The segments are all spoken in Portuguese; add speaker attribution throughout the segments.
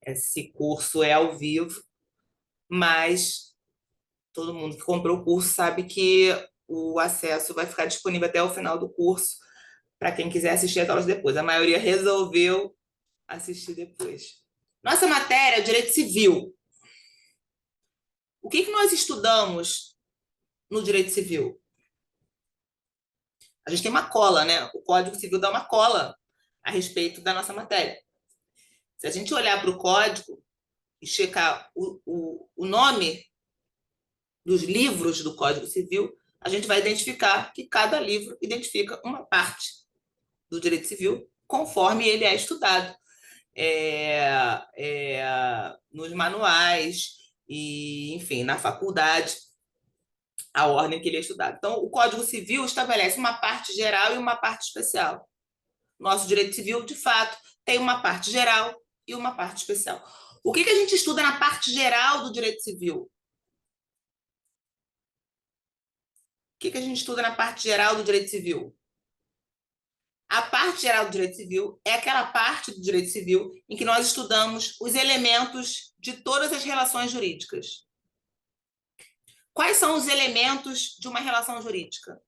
Speaker 1: Esse curso é ao vivo, mas todo mundo que comprou o curso sabe que o acesso vai ficar disponível até o final do curso para quem quiser assistir as aulas depois. A maioria resolveu assistir depois. Nossa matéria é o direito civil. O que nós estudamos no direito civil? A gente tem uma cola, né? O Código Civil dá uma cola a respeito da nossa matéria. Se a gente olhar para o código e checar o nome dos livros do Código Civil, a gente vai identificar que cada livro identifica uma parte do direito civil conforme ele é estudado nos manuais e, enfim, na faculdade, a ordem que ele é estudado. Então, o Código Civil estabelece uma parte geral e uma parte especial. Nosso direito civil, de fato, tem uma parte geral e uma parte especial. O que a gente estuda na parte geral do direito civil? O que a gente estuda na parte geral do direito civil? A parte geral do direito civil é aquela parte do direito civil em que nós estudamos os elementos de todas as relações jurídicas. Quais são os elementos de uma relação jurídica?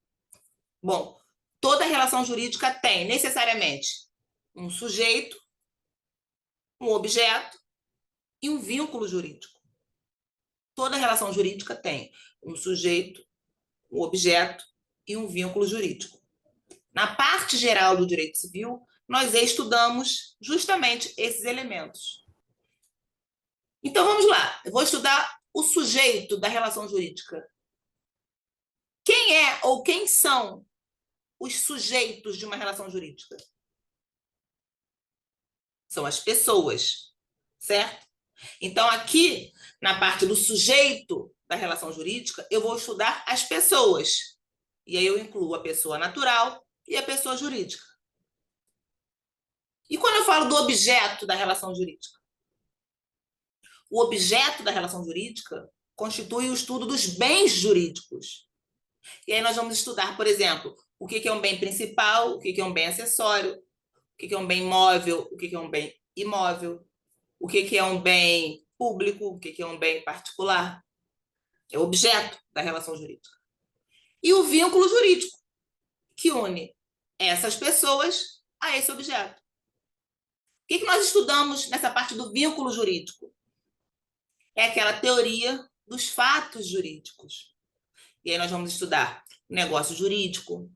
Speaker 1: Bom, toda relação jurídica tem necessariamente um sujeito, um objeto e um vínculo jurídico. Toda relação jurídica tem um sujeito, um objeto e um vínculo jurídico. Na parte geral do direito civil, nós estudamos justamente esses elementos. Então, vamos lá. Eu vou estudar o sujeito da relação jurídica. Quem é ou quem são os sujeitos de uma relação jurídica? São as pessoas, certo? Então, aqui, na parte do sujeito da relação jurídica, eu vou estudar as pessoas. E aí eu incluo a pessoa natural e a pessoa jurídica. E quando eu falo do objeto da relação jurídica? O objeto da relação jurídica constitui o estudo dos bens jurídicos. E aí nós vamos estudar, por exemplo, o que é um bem principal, o que é um bem acessório, o que é um bem móvel, o que é um bem imóvel, o que é um bem público, o que é um bem particular. É o objeto da relação jurídica. E o vínculo jurídico, que une essas pessoas a esse objeto. O que nós estudamos nessa parte do vínculo jurídico? É aquela teoria dos fatos jurídicos. E aí nós vamos estudar o negócio jurídico,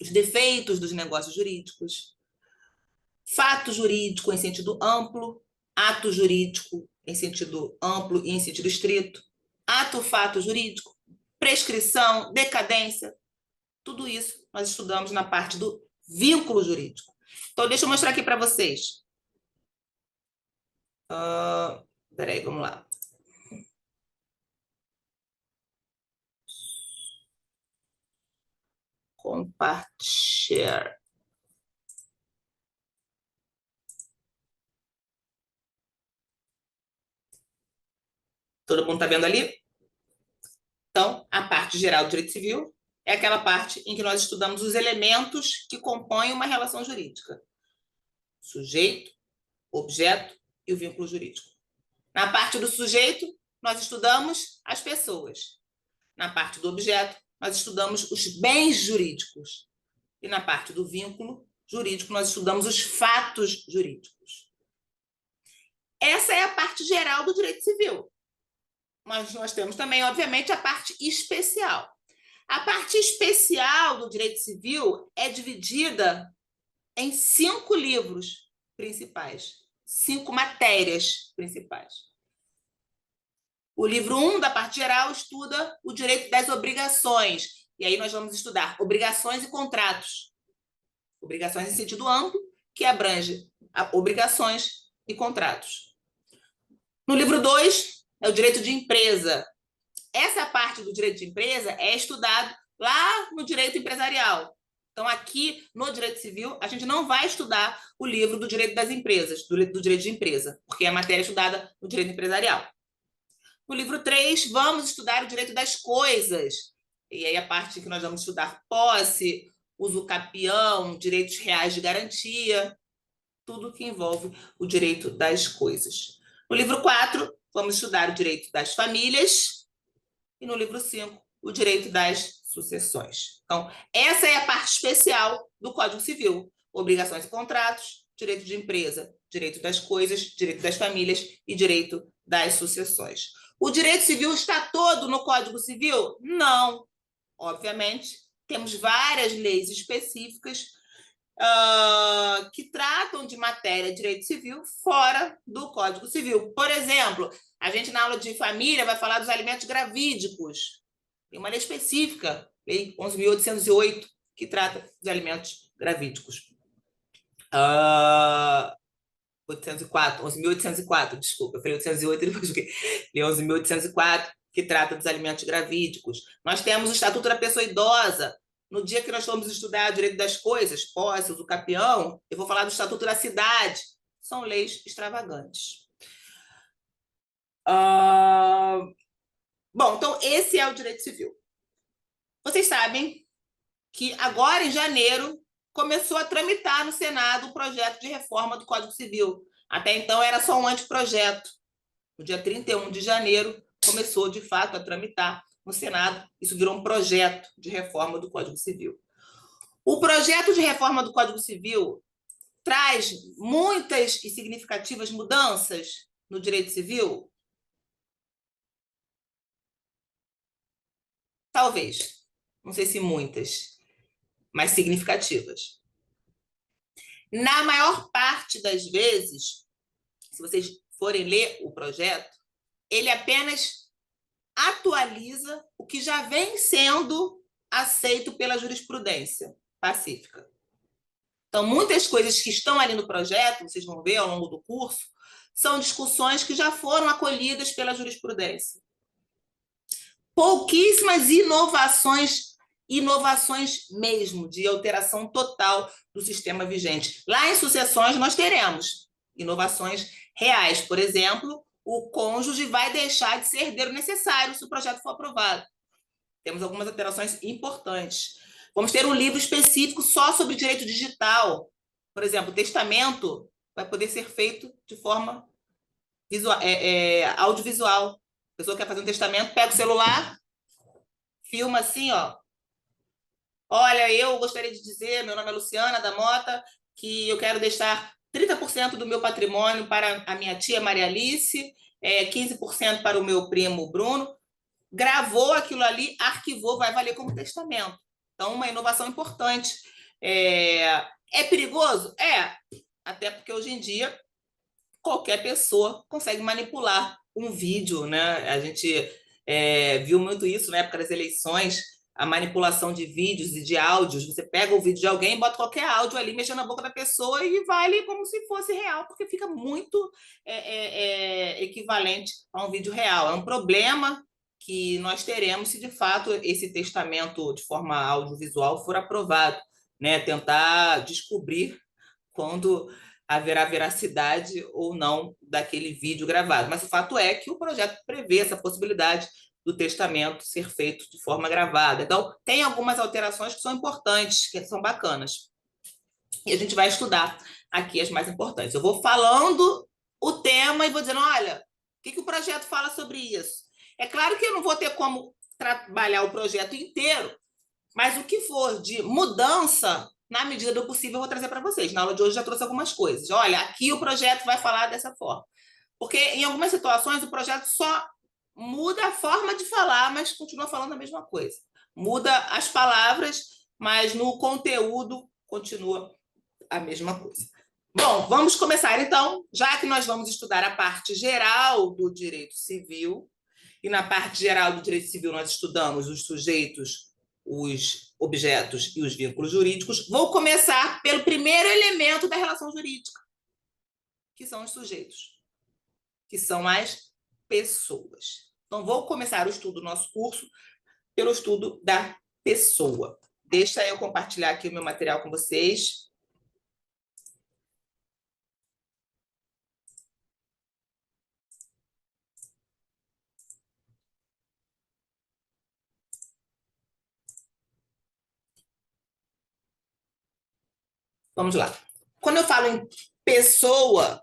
Speaker 1: os defeitos dos negócios jurídicos, fato jurídico em sentido amplo, ato jurídico em sentido amplo e em sentido estrito, ato-fato jurídico, prescrição, decadência, tudo isso nós estudamos na parte do vínculo jurídico. Então, deixa eu mostrar aqui para vocês. Peraí, vamos lá. Compartilhar. Todo mundo está vendo ali? Então, a parte geral do direito civil é aquela parte em que nós estudamos os elementos que compõem uma relação jurídica. Sujeito, objeto e o vínculo jurídico. Na parte do sujeito, nós estudamos as pessoas. Na parte do objeto, nós estudamos os bens jurídicos. E na parte do vínculo jurídico, nós estudamos os fatos jurídicos. Essa é a parte geral do direito civil. Mas nós temos também, obviamente, a parte especial. A parte especial do direito civil é dividida em 5 livros principais, 5 matérias principais. O livro 1 da parte geral estuda o direito das obrigações. E aí nós vamos estudar obrigações e contratos. Obrigações em sentido amplo, que abrange obrigações e contratos. No livro 2, é o direito de empresa. Essa parte do direito de empresa é estudado lá no direito empresarial. Então, aqui no direito civil, a gente não vai estudar o livro do direito das empresas, do direito de empresa, porque é a matéria estudada no direito empresarial. No livro 3, vamos estudar o direito das coisas. E aí a parte que nós vamos estudar posse, uso capião, direitos reais de garantia, tudo que envolve o direito das coisas. No livro 4, vamos estudar o direito das famílias. E no livro 5, o direito das sucessões. Então, essa é a parte especial do Código Civil. Obrigações e contratos, direito de empresa, direito das coisas, direito das famílias e direito das sucessões. O direito civil está todo no Código Civil? Não. Obviamente, temos várias leis específicas que tratam de matéria de direito civil fora do Código Civil. Por exemplo, a gente na aula de família vai falar dos alimentos gravídicos. Tem uma lei específica, Lei 11.808, que trata de alimentos gravídicos. 804, 11.804, desculpa, eu falei 808 e depois fiquei. Lei 11.804, que trata dos alimentos gravídicos. Nós temos o Estatuto da Pessoa Idosa. No dia que nós vamos estudar o direito das coisas, posse, o capião, eu vou falar do Estatuto da Cidade. São leis extravagantes. Bom, então esse é o direito civil. Vocês sabem que agora, em janeiro, começou a tramitar no Senado o projeto de reforma do Código Civil. Até então era só um anteprojeto. No dia 31 de janeiro, começou, de fato, a tramitar no Senado. Isso virou um projeto de reforma do Código Civil. O projeto de reforma do Código Civil traz muitas e significativas mudanças no direito civil? Talvez. Não sei se muitas, mas significativas. Na maior parte das vezes, se vocês forem ler o projeto, ele apenas atualiza o que já vem sendo aceito pela jurisprudência pacífica. Então, muitas coisas que estão ali no projeto, vocês vão ver ao longo do curso, são discussões que já foram acolhidas pela jurisprudência. Pouquíssimas inovações mesmo, de alteração total do sistema vigente. Lá em sucessões nós teremos inovações reais. Por exemplo, o cônjuge vai deixar de ser herdeiro necessário se o projeto for aprovado. Temos algumas alterações importantes. Vamos ter um livro específico só sobre direito digital. Por exemplo, o testamento vai poder ser feito de forma audiovisual. A pessoa quer fazer um testamento, pega o celular, filma assim, ó. Olha, eu gostaria de dizer, meu nome é Luciana da Mota, que eu quero deixar 30% do meu patrimônio para a minha tia Maria Alice, 15% para o meu primo Bruno. Gravou aquilo ali, arquivou, vai valer como testamento. Então, uma inovação importante. É perigoso? É, até porque hoje em dia qualquer pessoa consegue manipular um vídeo, né? A gente viu muito isso na época das eleições, a manipulação de vídeos e de áudios. Você pega o vídeo de alguém, bota qualquer áudio ali, mexendo na boca da pessoa e vale como se fosse real, porque fica muito equivalente a um vídeo real. É um problema que nós teremos se de fato esse testamento de forma audiovisual for aprovado, né? Tentar descobrir quando haverá veracidade ou não daquele vídeo gravado. Mas o fato é que o projeto prevê essa possibilidade do testamento ser feito de forma gravada. Então, tem algumas alterações que são importantes, que são bacanas. E a gente vai estudar aqui as mais importantes. Eu vou falando o tema e vou dizendo, olha, o que o projeto fala sobre isso? É claro que eu não vou ter como trabalhar o projeto inteiro, mas o que for de mudança, na medida do possível, eu vou trazer para vocês. Na aula de hoje já trouxe algumas coisas. Olha, aqui o projeto vai falar dessa forma. Porque em algumas situações o projeto só muda a forma de falar, mas continua falando a mesma coisa. Muda as palavras, mas no conteúdo continua a mesma coisa. Bom, vamos começar então, já que nós vamos estudar a parte geral do direito civil, e na parte geral do direito civil nós estudamos os sujeitos, os objetos e os vínculos jurídicos, vou começar pelo primeiro elemento da relação jurídica, que são os sujeitos, que são as pessoas. Então, vou começar o estudo do nosso curso pelo estudo da pessoa. Deixa eu compartilhar aqui o meu material com vocês. Vamos lá. Quando eu falo em pessoa,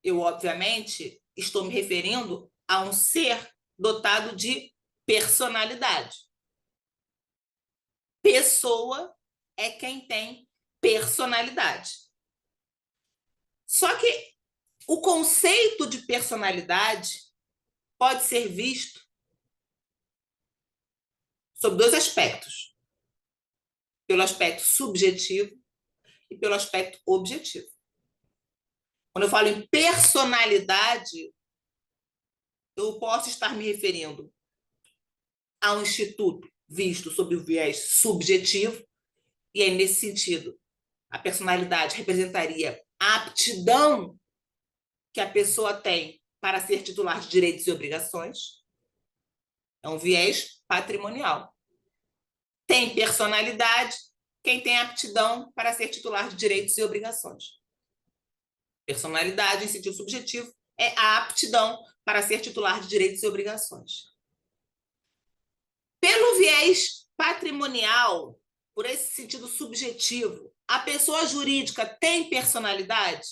Speaker 1: eu, obviamente, estou me referindo a um ser dotado de personalidade. Pessoa é quem tem personalidade. Só que o conceito de personalidade pode ser visto sob dois aspectos: pelo aspecto subjetivo e pelo aspecto objetivo. Quando eu falo em personalidade, eu posso estar me referindo a um instituto visto sob o viés subjetivo, e aí, nesse sentido, a personalidade representaria a aptidão que a pessoa tem para ser titular de direitos e obrigações. É um viés patrimonial. Tem personalidade quem tem aptidão para ser titular de direitos e obrigações. Personalidade, em sentido subjetivo, é a aptidão para ser titular de direitos e obrigações. Pelo viés patrimonial, por esse sentido subjetivo, a pessoa jurídica tem personalidade?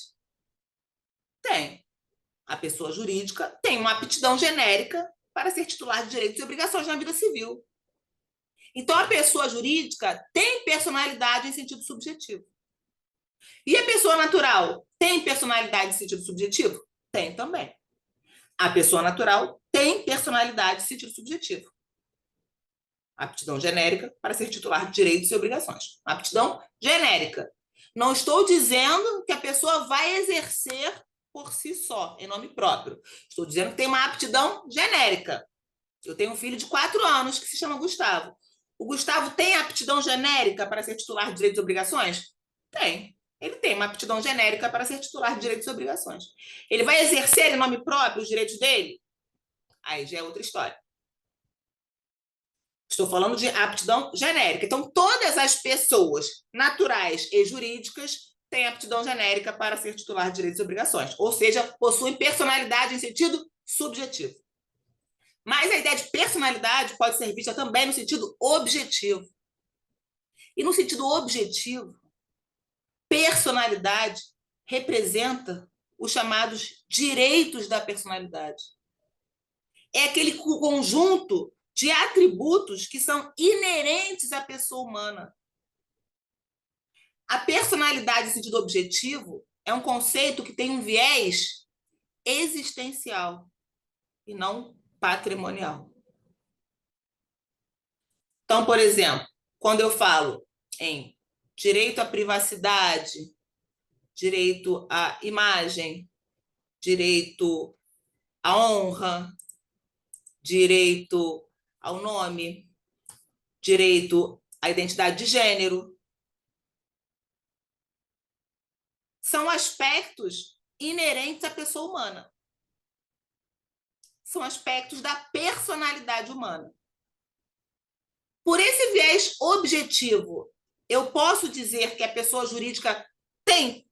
Speaker 1: Tem. A pessoa jurídica tem uma aptidão genérica para ser titular de direitos e obrigações na vida civil. Então, a pessoa jurídica tem personalidade em sentido subjetivo. E a pessoa natural tem personalidade em sentido subjetivo? Tem também. A pessoa natural tem personalidade em sentido subjetivo. Aptidão genérica para ser titular de direitos e obrigações. Aptidão genérica. Não estou dizendo que a pessoa vai exercer por si só, em nome próprio. Estou dizendo que tem uma aptidão genérica. Eu tenho um filho de 4 anos que se chama Gustavo. O Gustavo tem aptidão genérica para ser titular de direitos e obrigações? Tem. Ele tem uma aptidão genérica para ser titular de direitos e obrigações. Ele vai exercer em nome próprio os direitos dele? Aí já é outra história. Estou falando de aptidão genérica. Então, todas as pessoas naturais e jurídicas têm aptidão genérica para ser titular de direitos e obrigações, ou seja, possuem personalidade em sentido subjetivo. Mas a ideia de personalidade pode ser vista também no sentido objetivo. E no sentido objetivo, personalidade representa os chamados direitos da personalidade. É aquele conjunto de atributos que são inerentes à pessoa humana. A personalidade em sentido objetivo é um conceito que tem um viés existencial e não patrimonial. Então, por exemplo, quando eu falo em direito à privacidade, direito à imagem, direito à honra, direito ao nome, direito à identidade de gênero, são aspectos inerentes à pessoa humana. São aspectos da personalidade humana. Por esse viés objetivo, eu posso dizer que a pessoa jurídica tem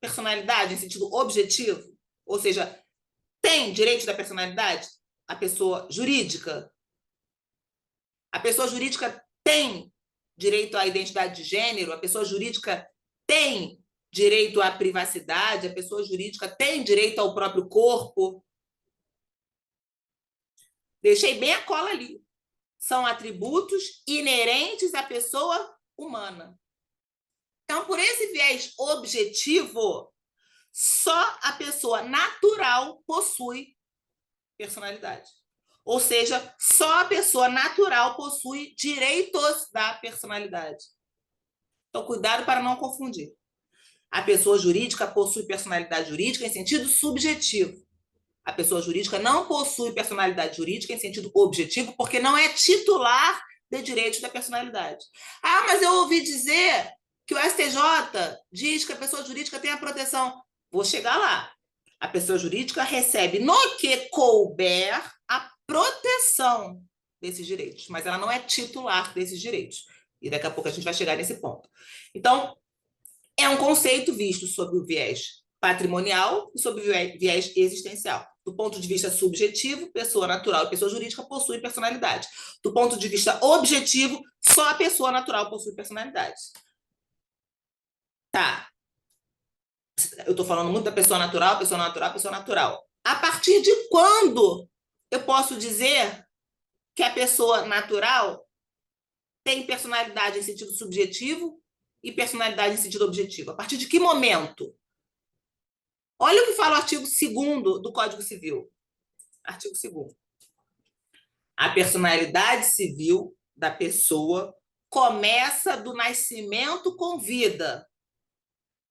Speaker 1: personalidade em sentido objetivo? Ou seja, tem direito da personalidade? A pessoa jurídica? A pessoa jurídica tem direito à identidade de gênero? A pessoa jurídica tem direito à privacidade? A pessoa jurídica tem direito ao próprio corpo? Deixei bem a cola ali. São atributos inerentes à pessoa humana. Então, por esse viés objetivo, só a pessoa natural possui personalidade. Ou seja, só a pessoa natural possui direitos da personalidade. Então, cuidado para não confundir. A pessoa jurídica possui personalidade jurídica em sentido subjetivo. A pessoa jurídica não possui personalidade jurídica em sentido objetivo, porque não é titular de direitos da personalidade. Ah, mas eu ouvi dizer que o STJ diz que a pessoa jurídica tem a proteção. Vou chegar lá. A pessoa jurídica recebe, no que couber, a proteção desses direitos, mas ela não é titular desses direitos. E daqui a pouco a gente vai chegar nesse ponto. Então, é um conceito visto sob o viés patrimonial e sob o viés existencial. Do ponto de vista subjetivo, pessoa natural e pessoa jurídica possuem personalidade. Do ponto de vista objetivo, só a pessoa natural possui personalidade. Tá. Eu estou falando muito da pessoa natural, pessoa natural, pessoa natural. A partir de quando eu posso dizer que a pessoa natural tem personalidade em sentido subjetivo e personalidade em sentido objetivo? A partir de que momento? Olha o que fala o artigo 2º do Código Civil. Artigo 2º. A personalidade civil da pessoa começa do nascimento com vida,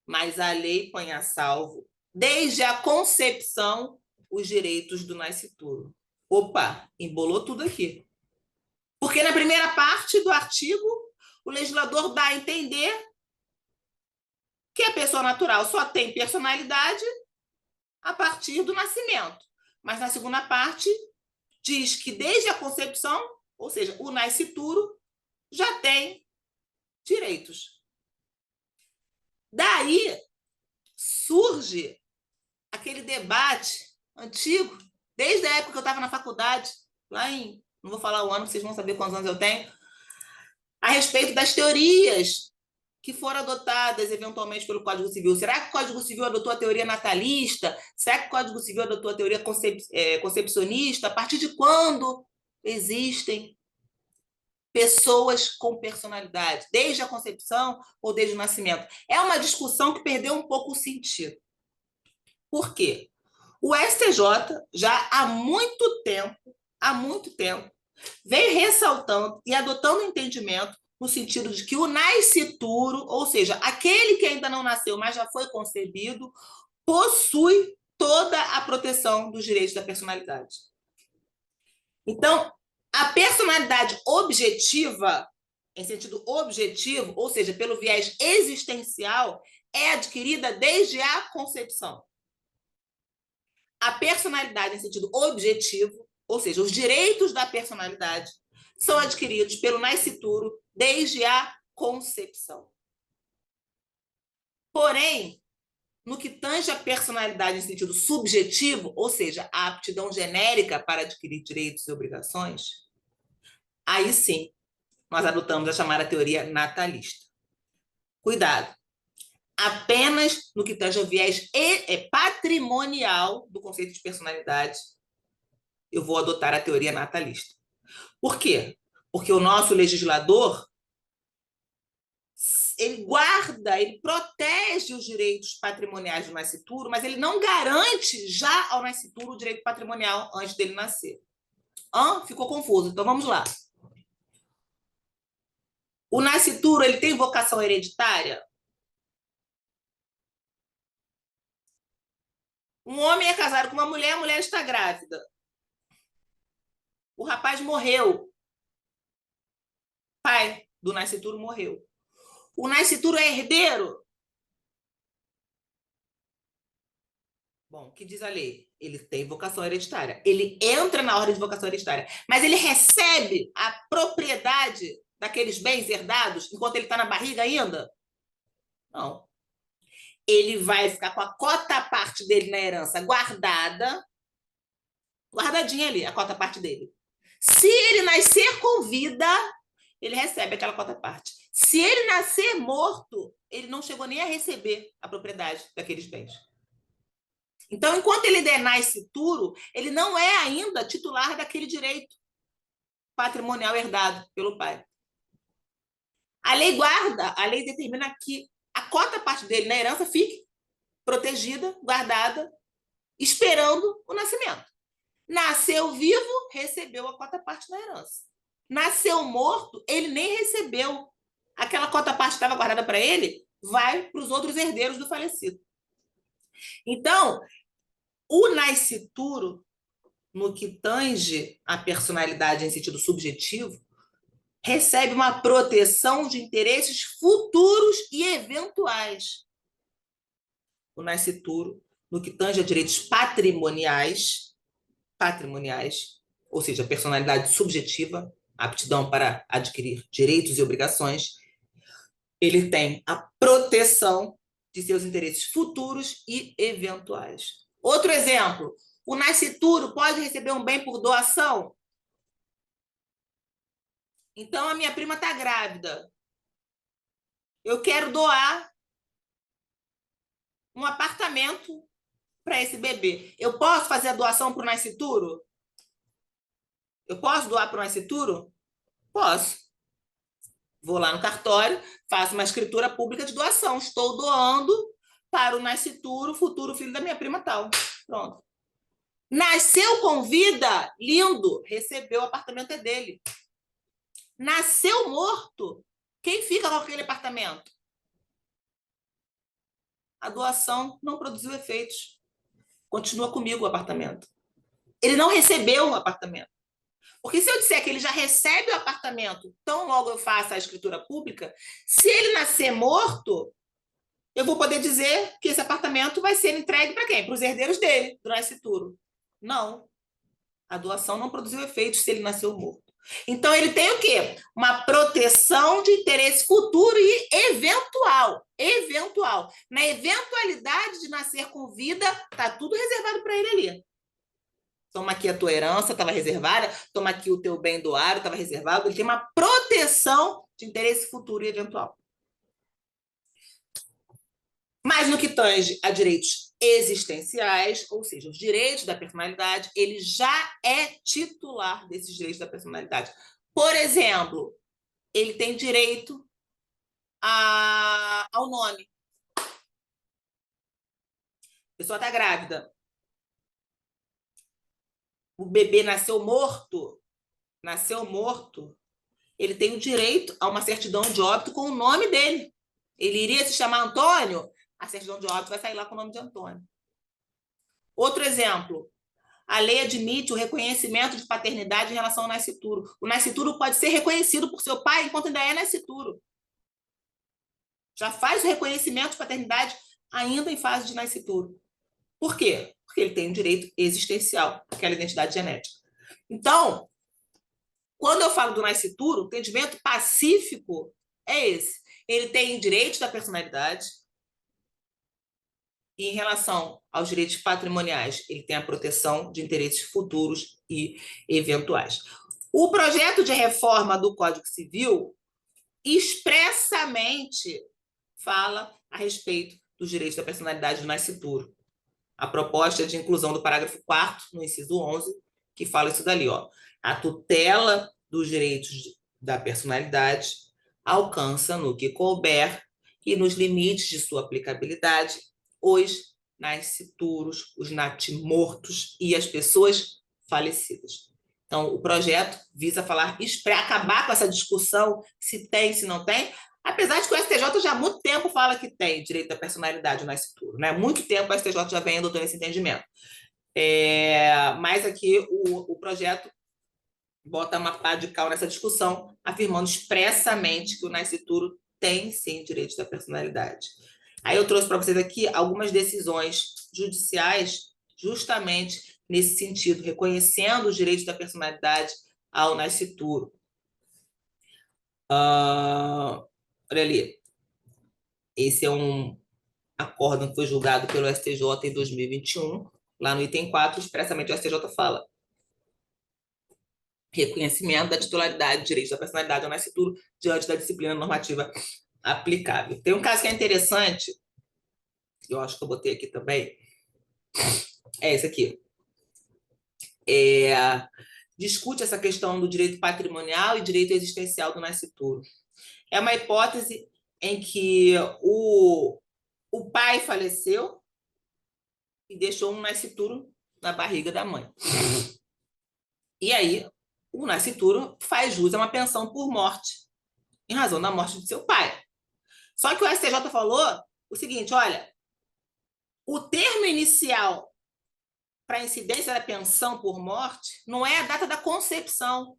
Speaker 1: mas a lei põe a salvo, desde a concepção, os direitos do nascituro. Opa, embolou tudo aqui. Porque na primeira parte do artigo, o legislador dá a entender que a pessoa natural só tem personalidade a partir do nascimento. Mas na segunda parte, diz que desde a concepção, ou seja, o nascituro, já tem direitos. Daí surge aquele debate antigo, desde a época que eu estava na faculdade, lá em, não vou falar o ano, vocês vão saber quantos anos eu tenho, a respeito das teorias que foram adotadas eventualmente pelo Código Civil. Será que o Código Civil adotou a teoria natalista? Será que o Código Civil adotou a teoria concepcionista? A partir de quando existem pessoas com personalidade? Desde a concepção ou desde o nascimento? É uma discussão que perdeu um pouco o sentido. Por quê? O STJ já há muito tempo, vem ressaltando e adotando o entendimento no sentido de que o nascituro, ou seja, aquele que ainda não nasceu, mas já foi concebido, possui toda a proteção dos direitos da personalidade. Então, a personalidade objetiva, em sentido objetivo, ou seja, pelo viés existencial, é adquirida desde a concepção. A personalidade em sentido objetivo, ou seja, os direitos da personalidade, são adquiridos pelo nascituro desde a concepção. Porém, no que tange a personalidade em sentido subjetivo, ou seja, a aptidão genérica para adquirir direitos e obrigações, aí sim, nós adotamos a chamada teoria natalista. Cuidado! Apenas no que tange ao viés patrimonial do conceito de personalidade, eu vou adotar a teoria natalista. Por quê? Porque o nosso legislador, ele guarda, ele protege os direitos patrimoniais do nascituro, mas ele não garante já ao nascituro o direito patrimonial antes dele nascer. Ficou confuso, então vamos lá. O nascituro, ele tem vocação hereditária? Um homem é casado com uma mulher, a mulher está grávida. O rapaz morreu. O pai do nascituro morreu. O nascituro é herdeiro? Bom, o que diz a lei? Ele tem vocação hereditária. Ele entra na ordem de vocação hereditária. Mas ele recebe a propriedade daqueles bens herdados enquanto ele está na barriga ainda? Não. Ele vai ficar com a cota parte dele na herança guardada, guardadinha ali, a cota parte dele. Se ele nascer com vida, ele recebe aquela cota parte. Se ele nascer morto, ele não chegou nem a receber a propriedade daqueles bens. Então, enquanto ele é nascituro, ele não é ainda titular daquele direito patrimonial herdado pelo pai. A lei guarda, a lei determina que a cota parte dele na herança fique protegida, guardada, esperando o nascimento. Nasceu vivo, recebeu a cota parte na herança. Nasceu morto, ele nem recebeu. Aquela cota parte que estava guardada para ele vai para os outros herdeiros do falecido. Então, o nascituro, no que tange a personalidade em sentido subjetivo, recebe uma proteção de interesses futuros e eventuais. O nascituro, no que tange a direitos patrimoniais, ou seja, personalidade subjetiva, aptidão para adquirir direitos e obrigações, ele tem a proteção de seus interesses futuros e eventuais. Outro exemplo, o nascituro pode receber um bem por doação? Então, a minha prima está grávida. Eu quero doar um apartamento para esse bebê. Eu posso fazer a doação para o nascituro? Eu posso doar para o nascituro? Posso. Vou lá no cartório, faço uma escritura pública de doação. Estou doando para o nascituro, futuro filho da minha prima tal. Pronto. Nasceu com vida, lindo, recebeu, o apartamento é dele. Nasceu morto, quem fica com aquele apartamento? A doação não produziu efeitos. Continua comigo o apartamento. Ele não recebeu o apartamento. Porque se eu disser que ele já recebe o apartamento, tão logo eu faça a escritura pública, se ele nascer morto, eu vou poder dizer que esse apartamento vai ser entregue para quem? Para os herdeiros dele, do nascituro. Não. A doação não produziu efeitos se ele nasceu morto. Então, ele tem o quê? Uma proteção de interesse futuro e eventual. Eventual. Na eventualidade de nascer com vida, está tudo reservado para ele ali. Toma aqui a tua herança, estava reservada. Toma aqui o teu bem doado, estava reservado. Ele tem uma proteção de interesse futuro e eventual. Mas no que tange a direitos existenciais, ou seja, os direitos da personalidade, ele já é titular desses direitos da personalidade. Por exemplo, ele tem direito ao nome. A pessoa está grávida. O bebê nasceu morto, ele tem o direito a uma certidão de óbito com o nome dele. Ele iria se chamar Antônio, a certidão de óbito vai sair lá com o nome de Antônio. Outro exemplo, a lei admite o reconhecimento de paternidade em relação ao nascituro. O nascituro pode ser reconhecido por seu pai enquanto ainda é nascituro. Já faz o reconhecimento de paternidade ainda em fase de nascituro. Por quê? Porque ele tem um direito existencial, aquela identidade genética. Então, quando eu falo do nascituro, o entendimento pacífico é esse. Ele tem direitos da personalidade, e em relação aos direitos patrimoniais, ele tem a proteção de interesses futuros e eventuais. O projeto de reforma do Código Civil expressamente fala a respeito dos direitos da personalidade do nascituro. A proposta de inclusão do parágrafo 4º, no inciso 11, que fala isso dali, ó. A tutela dos direitos da personalidade alcança, no que couber e nos limites de sua aplicabilidade, os nascituros, os natimortos e as pessoas falecidas. Então, o projeto visa acabar com essa discussão se tem, se não tem, apesar de que o STJ já há muito tempo fala que tem direito à personalidade no nascituro, né? Muito tempo o STJ já vem adotando esse entendimento. Mas aqui o projeto bota uma pá de cal nessa discussão, afirmando expressamente que o nascituro tem, sim, direitos da personalidade. Aí eu trouxe para vocês aqui algumas decisões judiciais justamente nesse sentido, reconhecendo os direitos da personalidade ao nascituro. Olha ali. Esse é um acórdão que foi julgado pelo STJ em 2021. Lá no item 4, expressamente o STJ fala: reconhecimento da titularidade, direitos da personalidade ao nascituro diante da disciplina normativa aplicável. Tem um caso que é interessante, eu acho que eu botei aqui também, é esse aqui. Discute essa questão do direito patrimonial e direito existencial do nascituro. É uma hipótese em que o pai faleceu e deixou um nascituro na barriga da mãe. E aí, o nascituro faz jus a uma pensão por morte, em razão da morte de seu pai. Só que o STJ falou o seguinte, olha, o termo inicial para a incidência da pensão por morte não é a data da concepção,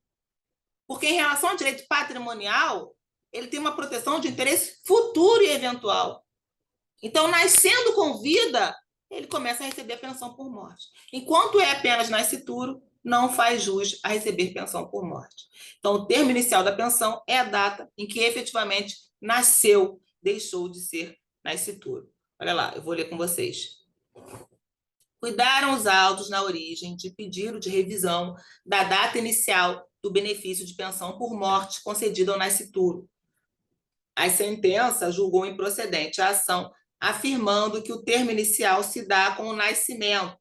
Speaker 1: porque em relação ao direito patrimonial, ele tem uma proteção de interesse futuro e eventual. Então, nascendo com vida, ele começa a receber a pensão por morte. Enquanto é apenas nascituro, não faz jus a receber pensão por morte. Então, o termo inicial da pensão é a data em que efetivamente nasceu, deixou de ser nascituro. Olha lá, eu vou ler com vocês. Cuidaram os autos na origem de pedido de revisão da data inicial do benefício de pensão por morte concedido ao nascituro. A sentença julgou improcedente a ação afirmando que o termo inicial se dá com o nascimento.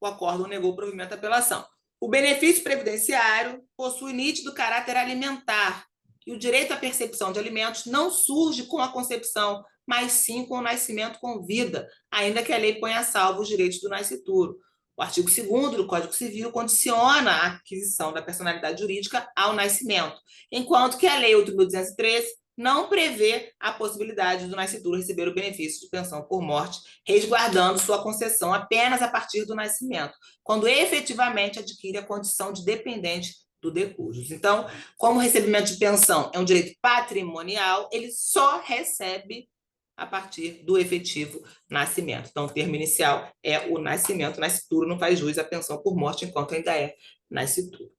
Speaker 1: O acórdão negou o provimento da apelação. O benefício previdenciário possui nítido caráter alimentar e o direito à percepção de alimentos não surge com a concepção, mas sim com o nascimento com vida, ainda que a lei ponha a salvo os direitos do nascituro. O artigo 2º do Código Civil condiciona a aquisição da personalidade jurídica ao nascimento, enquanto que a Lei 8.213 não prevê a possibilidade do nascituro receber o benefício de pensão por morte, resguardando sua concessão apenas a partir do nascimento, quando efetivamente adquire a condição de dependente do decujus. Então, como o recebimento de pensão é um direito patrimonial, ele só recebe a partir do efetivo nascimento. Então, o termo inicial é o nascimento. Nascituro não faz jus à pensão por morte enquanto ainda é nascituro.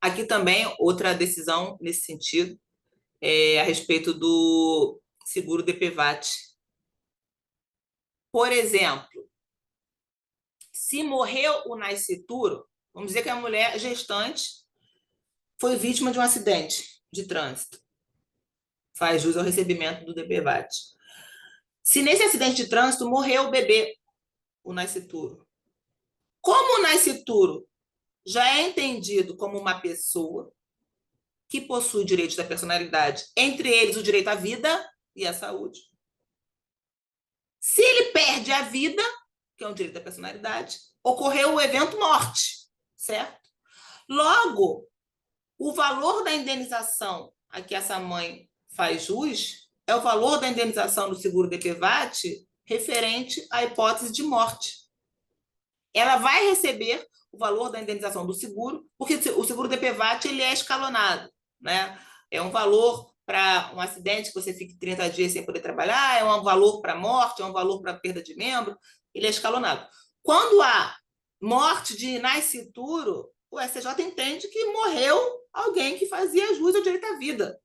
Speaker 1: Aqui também, outra decisão nesse sentido, a respeito do seguro DPVAT. Por exemplo, se morreu o nascituro, vamos dizer que a mulher gestante foi vítima de um acidente de trânsito. Faz jus ao recebimento do DPVAT. Se nesse acidente de trânsito morreu o bebê, o nascituro. Como o nascituro já é entendido como uma pessoa que possui direitos da personalidade, entre eles o direito à vida e à saúde. Se ele perde a vida, que é um direito da personalidade, ocorreu o evento morte, certo? Logo, o valor da indenização a que essa mãe faz jus é o valor da indenização do seguro DPVAT referente à hipótese de morte. Ela vai receber o valor da indenização do seguro, porque o seguro DPVAT ele é escalonado, né? É um valor para um acidente que você fique 30 dias sem poder trabalhar, é um valor para morte, é um valor para perda de membro, ele é escalonado. Quando há morte de nascituro, o STJ entende que morreu alguém que fazia jus ao direito à vida.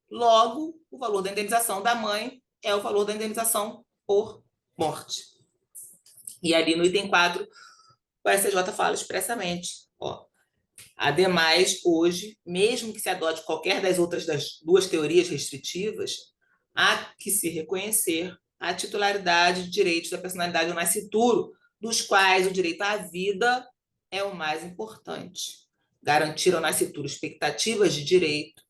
Speaker 1: Logo, o valor da indenização da mãe é o valor da indenização por morte. E ali no item 4, o STJ fala expressamente, ó, ademais, hoje, mesmo que se adote qualquer das duas teorias restritivas, há que se reconhecer a titularidade de direitos da personalidade do nascituro, dos quais o direito à vida é o mais importante. Garantir ao nascituro expectativas de direito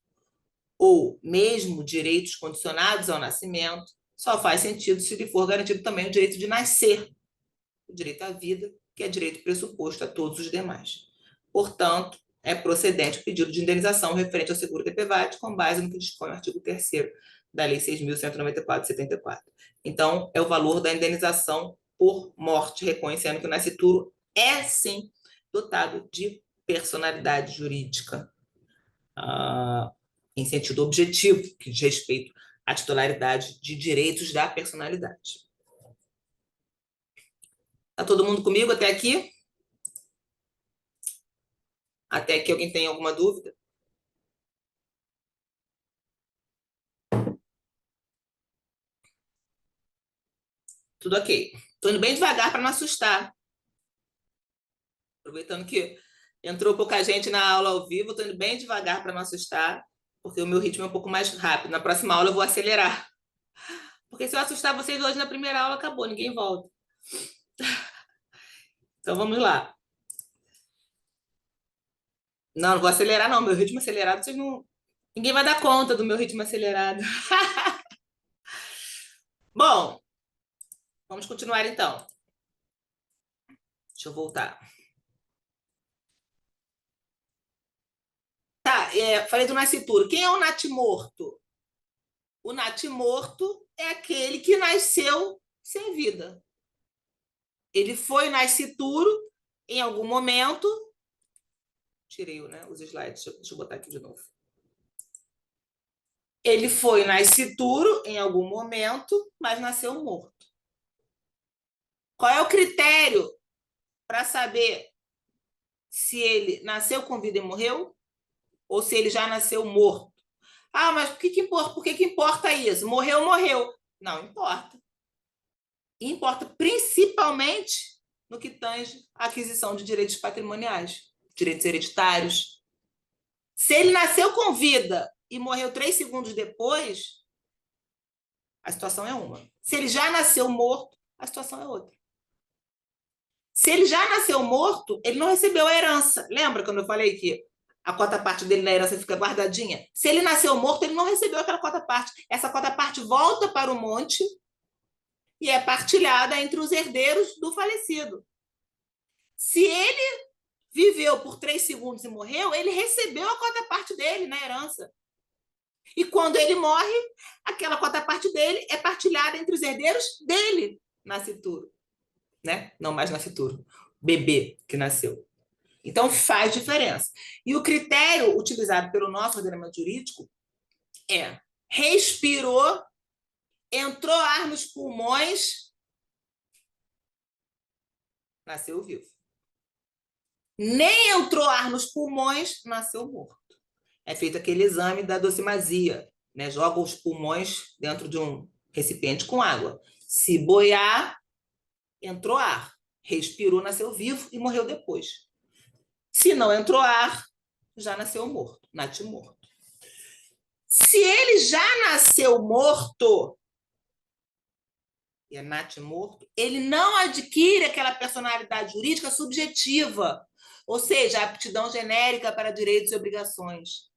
Speaker 1: ou mesmo direitos condicionados ao nascimento só faz sentido se lhe for garantido também o direito de nascer, o direito à vida, que é direito pressuposto a todos os demais. Portanto, é procedente o pedido de indenização referente ao seguro DPVAT com base no que dispõe o artigo 3º da Lei 6.194 de 74. Então, é o valor da indenização por morte, reconhecendo que o nascituro é, sim, dotado de personalidade jurídica, em sentido objetivo, que diz respeito à titularidade de direitos da personalidade. Está todo mundo comigo até aqui? Até aqui alguém tem alguma dúvida? Tudo ok. Estou indo bem devagar para não assustar. Aproveitando que entrou pouca gente na aula ao vivo, estou indo bem devagar para não assustar, porque o meu ritmo é um pouco mais rápido. Na próxima aula eu vou acelerar. Porque se eu assustar vocês hoje na primeira aula, acabou, ninguém volta. Então vamos lá. Não, não vou acelerar, não. Meu ritmo acelerado, vocês não. Ninguém vai dar conta do meu ritmo acelerado. Bom, vamos continuar então. Deixa eu voltar. Tá, falei do nascituro. Quem é o natimorto? O natimorto é aquele que nasceu sem vida. Ele foi nascituro em algum momento. Tirei, né, os slides, deixa eu botar aqui de novo. Ele foi nascituro em algum momento, mas nasceu morto. Qual é o critério para saber se ele nasceu com vida e morreu ou se ele já nasceu morto? Ah, mas por que importa isso? Morreu, morreu. Não importa. Importa principalmente no que tange a aquisição de direitos patrimoniais, direitos hereditários. Se ele nasceu com vida e morreu 3 segundos depois, a situação é uma. Se ele já nasceu morto, a situação é outra. Se ele já nasceu morto, ele não recebeu a herança. Lembra quando eu falei que a cota-parte dele na herança fica guardadinha? Se ele nasceu morto, ele não recebeu aquela cota-parte. Essa cota-parte volta para o monte e é partilhada entre os herdeiros do falecido. Se ele viveu por 3 segundos e morreu, ele recebeu a cota-parte dele na herança. E quando ele morre, aquela cota-parte dele é partilhada entre os herdeiros dele, nascituro. Né? Não mais nascituro. Bebê que nasceu. Então, faz diferença. E o critério utilizado pelo nosso ordenamento jurídico é: respirou, entrou ar nos pulmões, nasceu vivo. Nem entrou ar nos pulmões, nasceu morto. É feito aquele exame da dosimetria, né? Joga os pulmões dentro de um recipiente com água. Se boiar, entrou ar. Respirou, nasceu vivo e morreu depois. Se não entrou ar, já nasceu morto, natimorto. Se ele já nasceu morto, e é natimorto, ele não adquire aquela personalidade jurídica subjetiva, ou seja, a aptidão genérica para direitos e obrigações.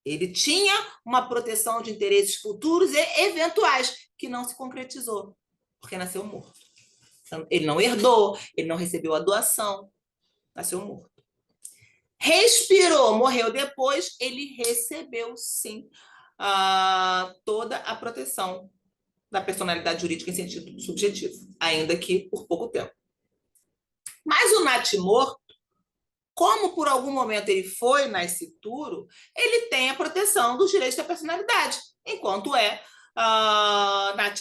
Speaker 1: Ele tinha uma proteção de interesses futuros e eventuais, que não se concretizou, porque nasceu morto. Então, ele não herdou, ele não recebeu a doação, nasceu morto. Respirou, morreu depois, ele recebeu, sim, toda a proteção da personalidade jurídica em sentido subjetivo, ainda que por pouco tempo. Mas o natimorto, como por algum momento ele foi nascituro, ele tem a proteção dos direitos da personalidade, enquanto é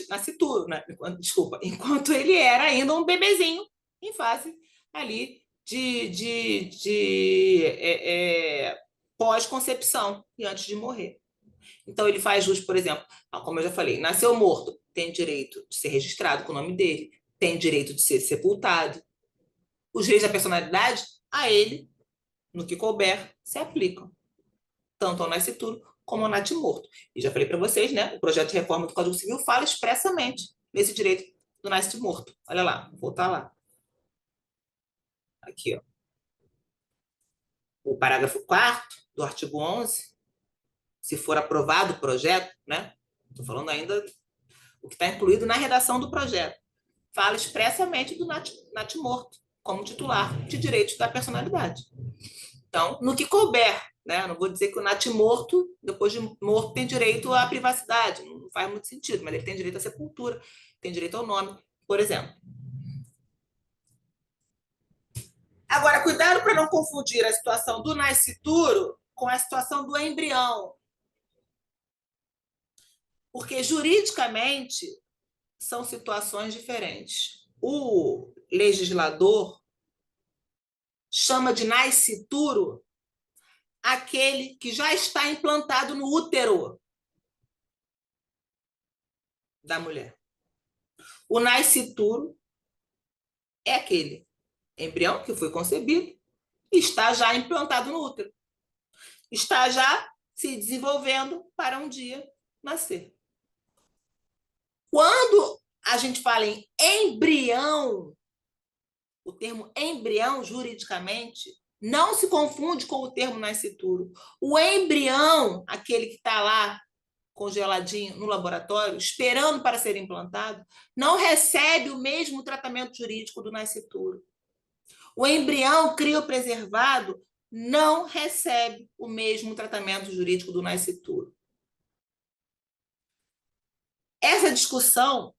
Speaker 1: nascituro, né? Enquanto ele era ainda um bebezinho em fase ali de pós-concepção e antes de morrer. Então, ele faz jus, por exemplo, como eu já falei, nasceu morto, tem direito de ser registrado com o nome dele, tem direito de ser sepultado. Os direitos da personalidade, a ele, no que couber, se aplicam, tanto ao nascituro como ao natimorto. E já falei para vocês, né? O projeto de reforma do Código Civil fala expressamente nesse direito do nascimorto. Olha lá, vou voltar lá. Aqui, ó. O parágrafo 4º do artigo 11, se for aprovado o projeto, né? Estou falando ainda o que está incluído na redação do projeto, fala expressamente do natimorto como titular de direitos da personalidade. Então, no que couber, né? Não vou dizer que o natimorto, depois de morto, tem direito à privacidade, não faz muito sentido, mas ele tem direito à sepultura, tem direito ao nome, por exemplo. Agora, cuidado para não confundir a situação do nascituro com a situação do embrião, porque juridicamente são situações diferentes. O legislador chama de nascituro aquele que já está implantado no útero da mulher. O nascituro é aquele embrião que foi concebido e está já implantado no útero. Está já se desenvolvendo para um dia nascer. Quando a gente fala em embrião, o termo embrião, juridicamente, não se confunde com o termo nascituro. O embrião, aquele que está lá congeladinho no laboratório, esperando para ser implantado, não recebe o mesmo tratamento jurídico do nascituro. O embrião criopreservado não recebe o mesmo tratamento jurídico do nascituro. Essa discussão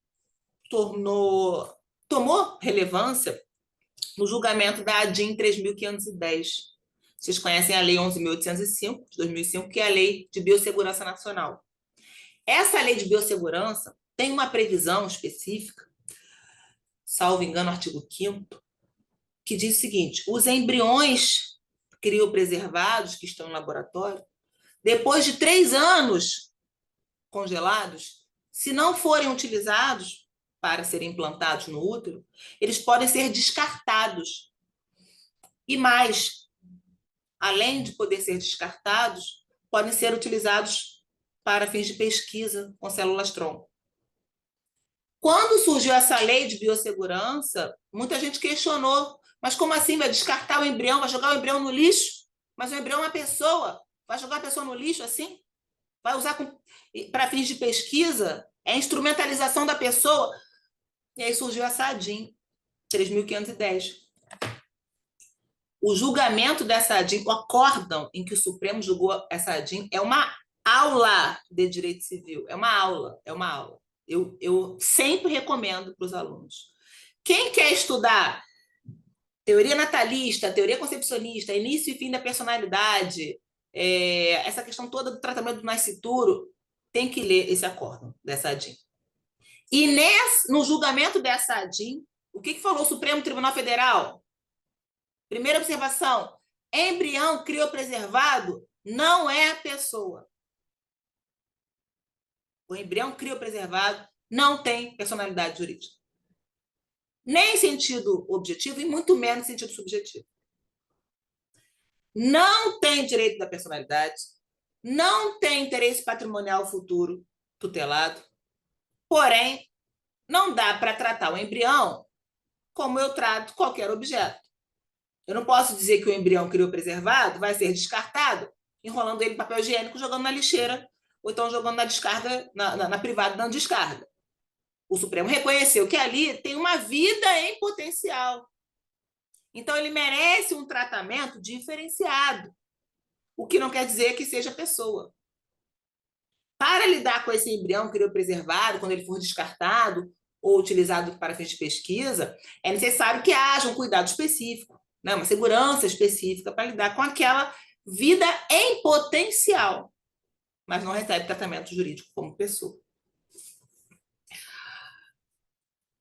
Speaker 1: tomou relevância no julgamento da ADIM 3.510. Vocês conhecem a Lei 11.805, de 2005, que é a Lei de Biossegurança Nacional. Essa Lei de Biossegurança tem uma previsão específica, salvo engano, artigo 5º, que diz o seguinte: os embriões criopreservados que estão no laboratório, depois de 3 anos congelados, se não forem utilizados para serem implantados no útero, eles podem ser descartados. E mais, além de poder ser descartados, podem ser utilizados para fins de pesquisa com células-tronco. Quando surgiu essa lei de biossegurança, muita gente questionou, mas como assim vai descartar o embrião, vai jogar o embrião no lixo? Mas o embrião é uma pessoa, vai jogar a pessoa no lixo assim? Vai usar para fins de pesquisa? É instrumentalização da pessoa? E aí surgiu a SADIM 3.510. O julgamento dessa ADIM, o acórdão em que o Supremo julgou essa ADIM, é uma aula de direito civil. É uma aula, é uma aula. Eu sempre recomendo para os alunos. Quem quer estudar teoria natalista, teoria concepcionista, início e fim da personalidade, essa questão toda do tratamento do nascituro, tem que ler esse acórdão dessa ADIM. E no julgamento dessa ADIM, o que falou o Supremo Tribunal Federal? Primeira observação: embrião criopreservado não é a pessoa. O embrião criopreservado não tem personalidade jurídica. Nem em sentido objetivo e muito menos em sentido subjetivo. Não tem direito da personalidade, não tem interesse patrimonial futuro tutelado, porém, não dá para tratar o embrião como eu trato qualquer objeto. Eu não posso dizer que o embrião criopreservado vai ser descartado enrolando ele em papel higiênico, jogando na lixeira, ou então jogando na descarga, na privada, dando descarga. O Supremo reconheceu que ali tem uma vida em potencial. Então, ele merece um tratamento diferenciado, o que não quer dizer que seja pessoa. Para lidar com esse embrião criopreservado, quando ele for descartado ou utilizado para fins de pesquisa, é necessário que haja um cuidado específico, né? Uma segurança específica para lidar com aquela vida em potencial, mas não recebe tratamento jurídico como pessoa.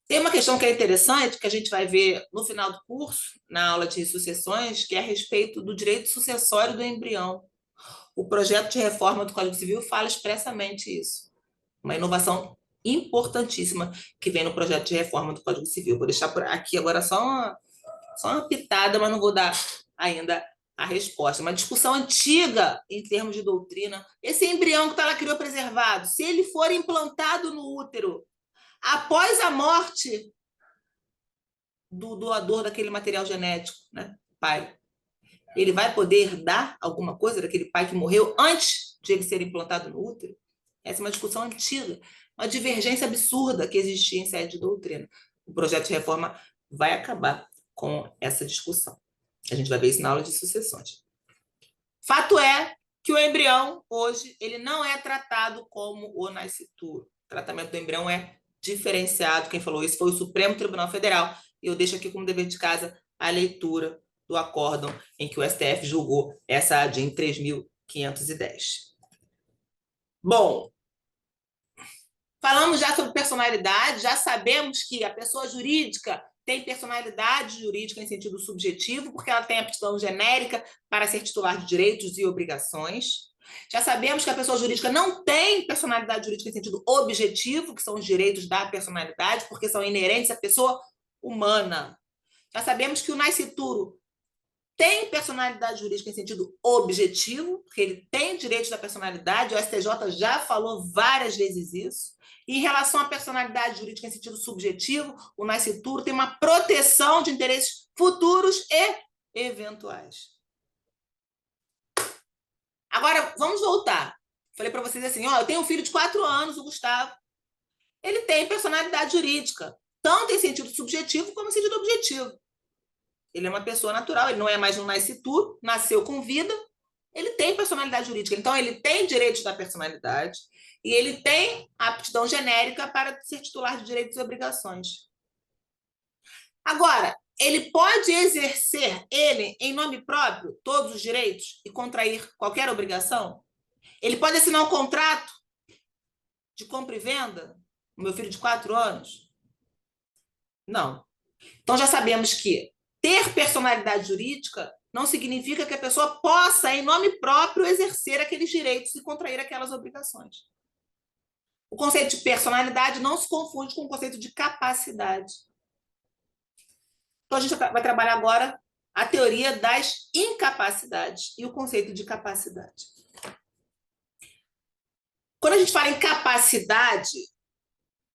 Speaker 1: Tem uma questão que é interessante, que a gente vai ver no final do curso, na aula de sucessões, que é a respeito do direito sucessório do embrião. O projeto de reforma do Código Civil fala expressamente isso. Uma inovação importantíssima que vem no projeto de reforma do Código Civil. Vou deixar por aqui agora só uma pitada, mas não vou dar ainda a resposta. Uma discussão antiga em termos de doutrina. Esse embrião que está lá criopreservado, se ele for implantado no útero após a morte do doador daquele material genético, né, pai, ele vai poder herdar alguma coisa daquele pai que morreu antes de ele ser implantado no útero? Essa é uma discussão antiga, uma divergência absurda que existia em sede de doutrina. O projeto de reforma vai acabar com essa discussão. A gente vai ver isso na aula de sucessões. Fato é que o embrião, hoje, ele não é tratado como o nascituro. O tratamento do embrião é diferenciado. Quem falou isso foi o Supremo Tribunal Federal. E eu deixo aqui como dever de casa a leitura do acórdão em que o STF julgou essa ADIM 3.510. Bom, falamos já sobre personalidade, já sabemos que a pessoa jurídica tem personalidade jurídica em sentido subjetivo, porque ela tem aptidão genérica para ser titular de direitos e obrigações. Já sabemos que a pessoa jurídica não tem personalidade jurídica em sentido objetivo, que são os direitos da personalidade, porque são inerentes à pessoa humana. Já sabemos que o nascituro tem personalidade jurídica em sentido objetivo, porque ele tem direitos da personalidade, o STJ já falou várias vezes isso. E em relação à personalidade jurídica em sentido subjetivo, o nascituro tem uma proteção de interesses futuros e eventuais. Agora, vamos voltar. Falei para vocês assim, eu tenho um filho de 4 anos, o Gustavo. Ele tem personalidade jurídica, tanto em sentido subjetivo como em sentido objetivo. Ele é uma pessoa natural, ele não é mais um nascituro, nasceu com vida, ele tem personalidade jurídica. Então, ele tem direitos da personalidade e ele tem aptidão genérica para ser titular de direitos e obrigações. Agora, ele pode exercer, ele, em nome próprio, todos os direitos e contrair qualquer obrigação? Ele pode assinar um contrato de compra e venda? O meu filho de 4 anos? Não. Então, já sabemos que ter personalidade jurídica não significa que a pessoa possa, em nome próprio, exercer aqueles direitos e contrair aquelas obrigações. O conceito de personalidade não se confunde com o conceito de capacidade. Então, a gente vai trabalhar agora a teoria das incapacidades e o conceito de capacidade. Quando a gente fala em capacidade,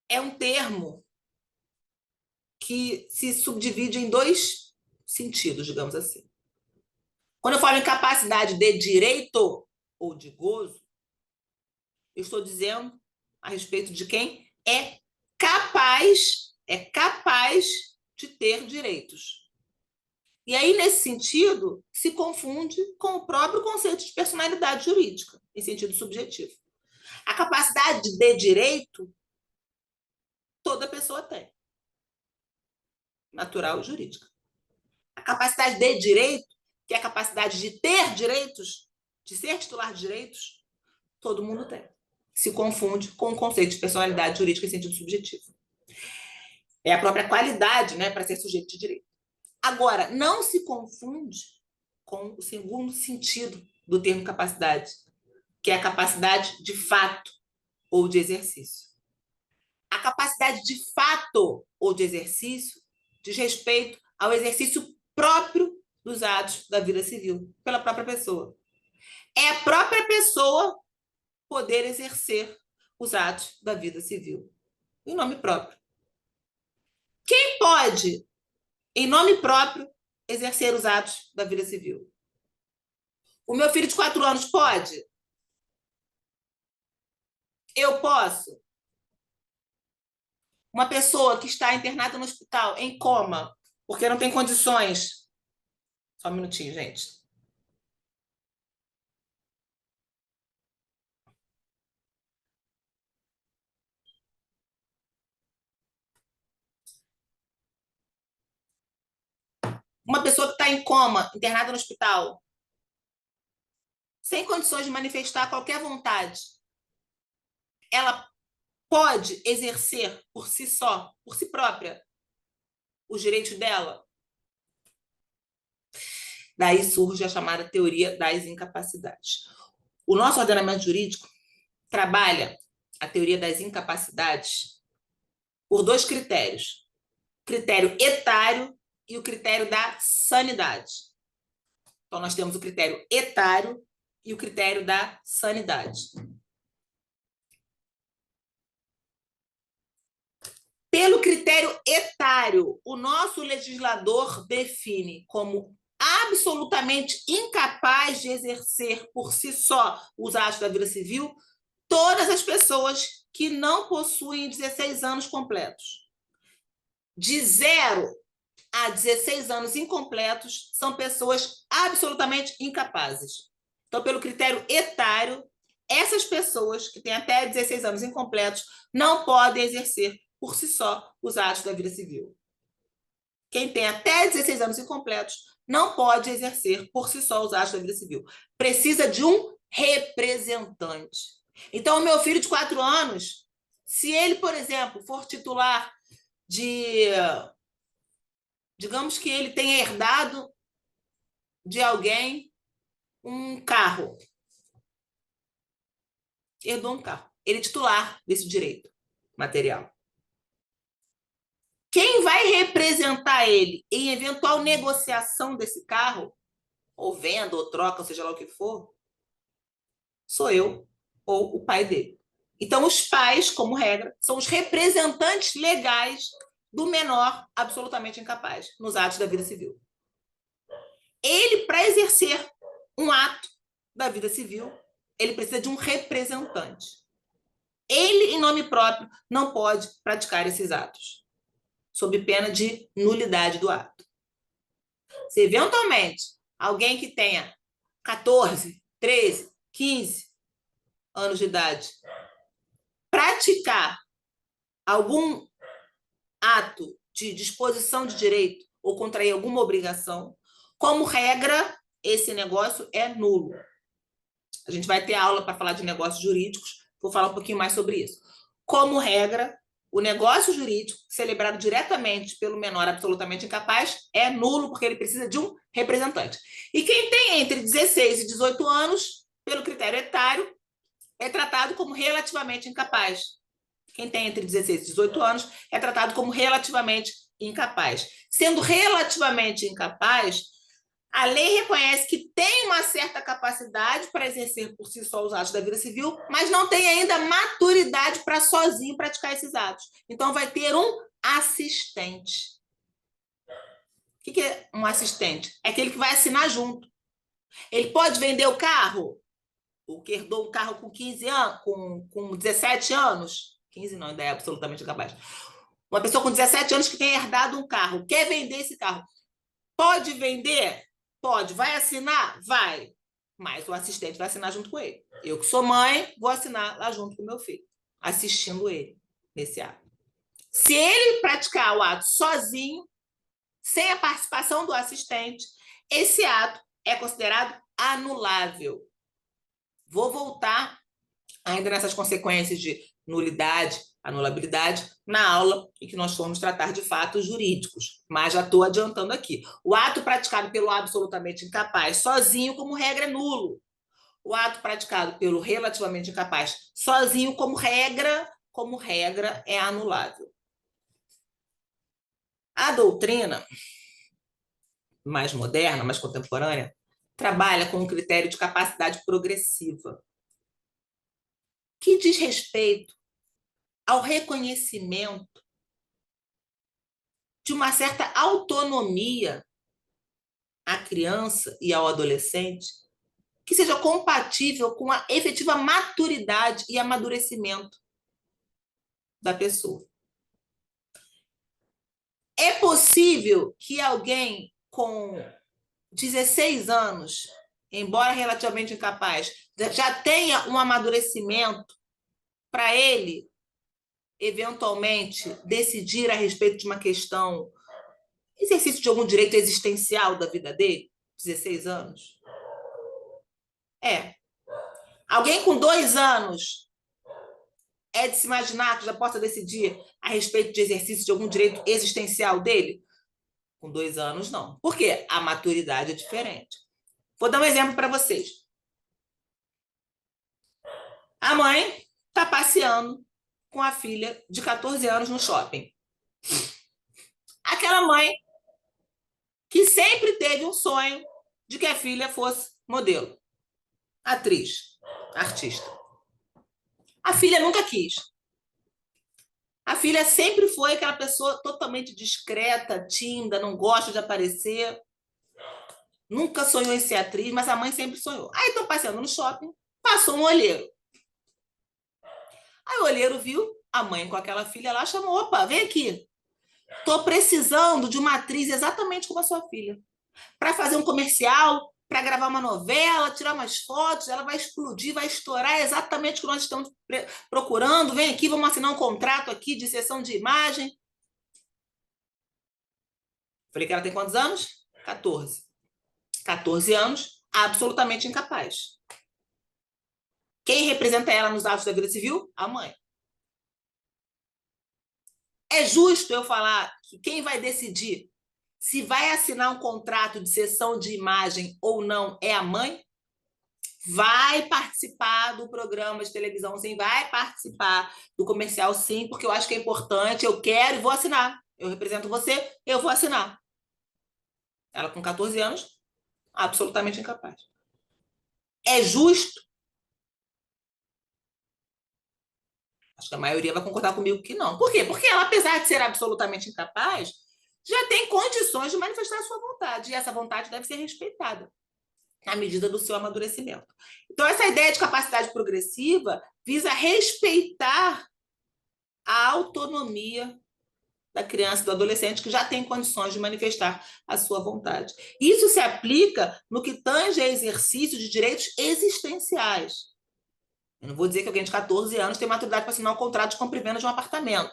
Speaker 1: é um termo que se subdivide em dois sentidos, digamos assim. Quando eu falo em capacidade de direito ou de gozo, eu estou dizendo a respeito de quem é capaz de ter direitos. E aí, nesse sentido, se confunde com o próprio conceito de personalidade jurídica, em sentido subjetivo. A capacidade de direito, toda pessoa tem, natural e jurídica. A capacidade de direito, que é a capacidade de ter direitos, de ser titular de direitos, todo mundo tem. Se confunde com o conceito de personalidade jurídica em sentido subjetivo. É a própria qualidade, né, para ser sujeito de direito. Agora, não se confunde com o segundo sentido do termo capacidade, que é a capacidade de fato ou de exercício. A capacidade de fato ou de exercício diz respeito ao exercício próprio dos atos da vida civil, pela própria pessoa. É a própria pessoa poder exercer os atos da vida civil, em nome próprio. Quem pode, em nome próprio, exercer os atos da vida civil? O meu filho de 4 anos pode? Eu posso? Uma pessoa que está internada no hospital, em coma, porque não tem condições. Só um minutinho, gente. Uma pessoa que está em coma, internada no hospital, sem condições de manifestar qualquer vontade, ela pode exercer por si só, por si própria, os direitos dela? Daí surge a chamada teoria das incapacidades. O nosso ordenamento jurídico trabalha a teoria das incapacidades por 2 critérios: o critério etário e o critério da sanidade. Então, nós temos o critério etário e o critério da sanidade. Pelo critério etário, o nosso legislador define como absolutamente incapaz de exercer por si só os atos da vida civil todas as pessoas que não possuem 16 anos completos. De 0 a 16 anos incompletos são pessoas absolutamente incapazes. Então, pelo critério etário, essas pessoas que têm até 16 anos incompletos não podem exercer por si só os atos da vida civil. Quem tem até 16 anos incompletos não pode exercer por si só os atos da vida civil. Precisa de um representante. Então, o meu filho de 4 anos, se ele, por exemplo, for titular de... Digamos que ele tenha herdado de alguém um carro. Herdou um carro. Ele é titular desse direito material. Quem vai representar ele em eventual negociação desse carro, ou venda, ou troca, ou seja lá o que for, sou eu ou o pai dele. Então, os pais, como regra, são os representantes legais do menor absolutamente incapaz nos atos da vida civil. Ele, para exercer um ato da vida civil, ele precisa de um representante. Ele, em nome próprio, não pode praticar esses atos, sob pena de nulidade do ato. Se, eventualmente, alguém que tenha 14, 13, 15 anos de idade praticar algum ato de disposição de direito ou contrair alguma obrigação, como regra, esse negócio é nulo. A gente vai ter aula para falar de negócios jurídicos, vou falar um pouquinho mais sobre isso. Como regra, o negócio jurídico celebrado diretamente pelo menor absolutamente incapaz é nulo, porque ele precisa de um representante. E quem tem entre 16 e 18 anos, pelo critério etário, é tratado como relativamente incapaz. Quem tem entre 16 e 18 anos é tratado como relativamente incapaz. Sendo relativamente incapaz, A lei reconhece que tem uma certa capacidade para exercer por si só os atos da vida civil, mas não tem ainda maturidade para sozinho praticar esses atos. Então, vai ter um assistente. O que é um assistente? É aquele que vai assinar junto. Ele pode vender o carro? O que herdou o carro com 15 anos, com 17 anos? 15 não, ainda é absolutamente incapaz. Uma pessoa com 17 anos que tem herdado um carro, quer vender esse carro. Pode vender? Pode. Vai assinar? Vai. Mas o assistente vai assinar junto com ele. Eu, que sou mãe, vou assinar lá junto com o meu filho, assistindo ele nesse ato. Se ele praticar o ato sozinho, sem a participação do assistente, esse ato é considerado anulável. Vou voltar ainda nessas consequências de nulidade, anulabilidade, na aula em que nós formos tratar de fatos jurídicos. Mas já estou adiantando aqui. O ato praticado pelo absolutamente incapaz sozinho, como regra, é nulo. O ato praticado pelo relativamente incapaz sozinho, como regra, é anulável. A doutrina mais moderna, mais contemporânea, trabalha com um critério de capacidade progressiva, que diz respeito ao reconhecimento de uma certa autonomia à criança e ao adolescente que seja compatível com a efetiva maturidade e amadurecimento da pessoa. É possível que alguém com 16 anos, embora relativamente incapaz, já tenha um amadurecimento para ele, eventualmente, decidir a respeito de uma questão, exercício de algum direito existencial da vida dele? 16 anos? É. Alguém com 2 anos é de se imaginar que já possa decidir a respeito de exercício de algum direito existencial dele? Com 2 anos, não. Por quê? A maturidade é diferente. Vou dar um exemplo para vocês. A mãe está passeando com a filha de 14 anos no shopping. Aquela mãe que sempre teve um sonho de que a filha fosse modelo, atriz, artista. A filha nunca quis. A filha sempre foi aquela pessoa totalmente discreta, tímida, não gosta de aparecer. Nunca sonhou em ser atriz, mas a mãe sempre sonhou. Aí estão passeando no shopping, passou um olheiro. Aí o olheiro viu a mãe com aquela filha lá, chamou: opa, vem aqui. Estou precisando de uma atriz exatamente como a sua filha, para fazer um comercial, para gravar uma novela, tirar umas fotos, ela vai explodir, vai estourar exatamente o que nós estamos procurando. Vem aqui, vamos assinar um contrato aqui de sessão de imagem. Falei que ela tem quantos anos? 14. 14 anos, absolutamente incapaz. Quem representa ela nos atos da vida civil? A mãe. É justo eu falar que quem vai decidir se vai assinar um contrato de sessão de imagem ou não é a mãe? Vai participar do programa de televisão, sim, vai participar do comercial, sim, porque eu acho que é importante, eu quero e vou assinar. Eu represento você, eu vou assinar. Ela com 14 anos, absolutamente incapaz. É justo? Acho que a maioria vai concordar comigo que não. Por quê? Porque ela, apesar de ser absolutamente incapaz, já tem condições de manifestar a sua vontade, e essa vontade deve ser respeitada na medida do seu amadurecimento. Então, essa ideia de capacidade progressiva visa respeitar a autonomia da criança e do adolescente que já tem condições de manifestar a sua vontade. Isso se aplica no que tange a exercício de direitos existenciais. Eu não vou dizer que alguém de 14 anos tem maturidade para assinar um contrato de compra e venda de um apartamento.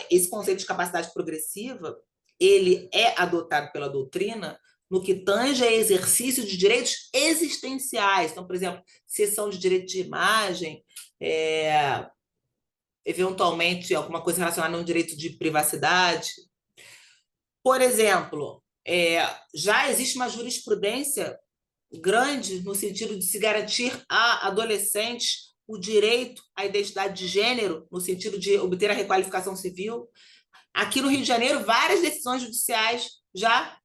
Speaker 1: Esse conceito de capacidade progressiva, ele é adotado pela doutrina no que tange a exercício de direitos existenciais. Então, por exemplo, cessão de direito de imagem, eventualmente alguma coisa relacionada a um direito de privacidade. Por exemplo, já existe uma jurisprudência grande no sentido de se garantir a adolescentes o direito à identidade de gênero, no sentido de obter a requalificação civil. Aqui no Rio de Janeiro, várias decisões judiciais já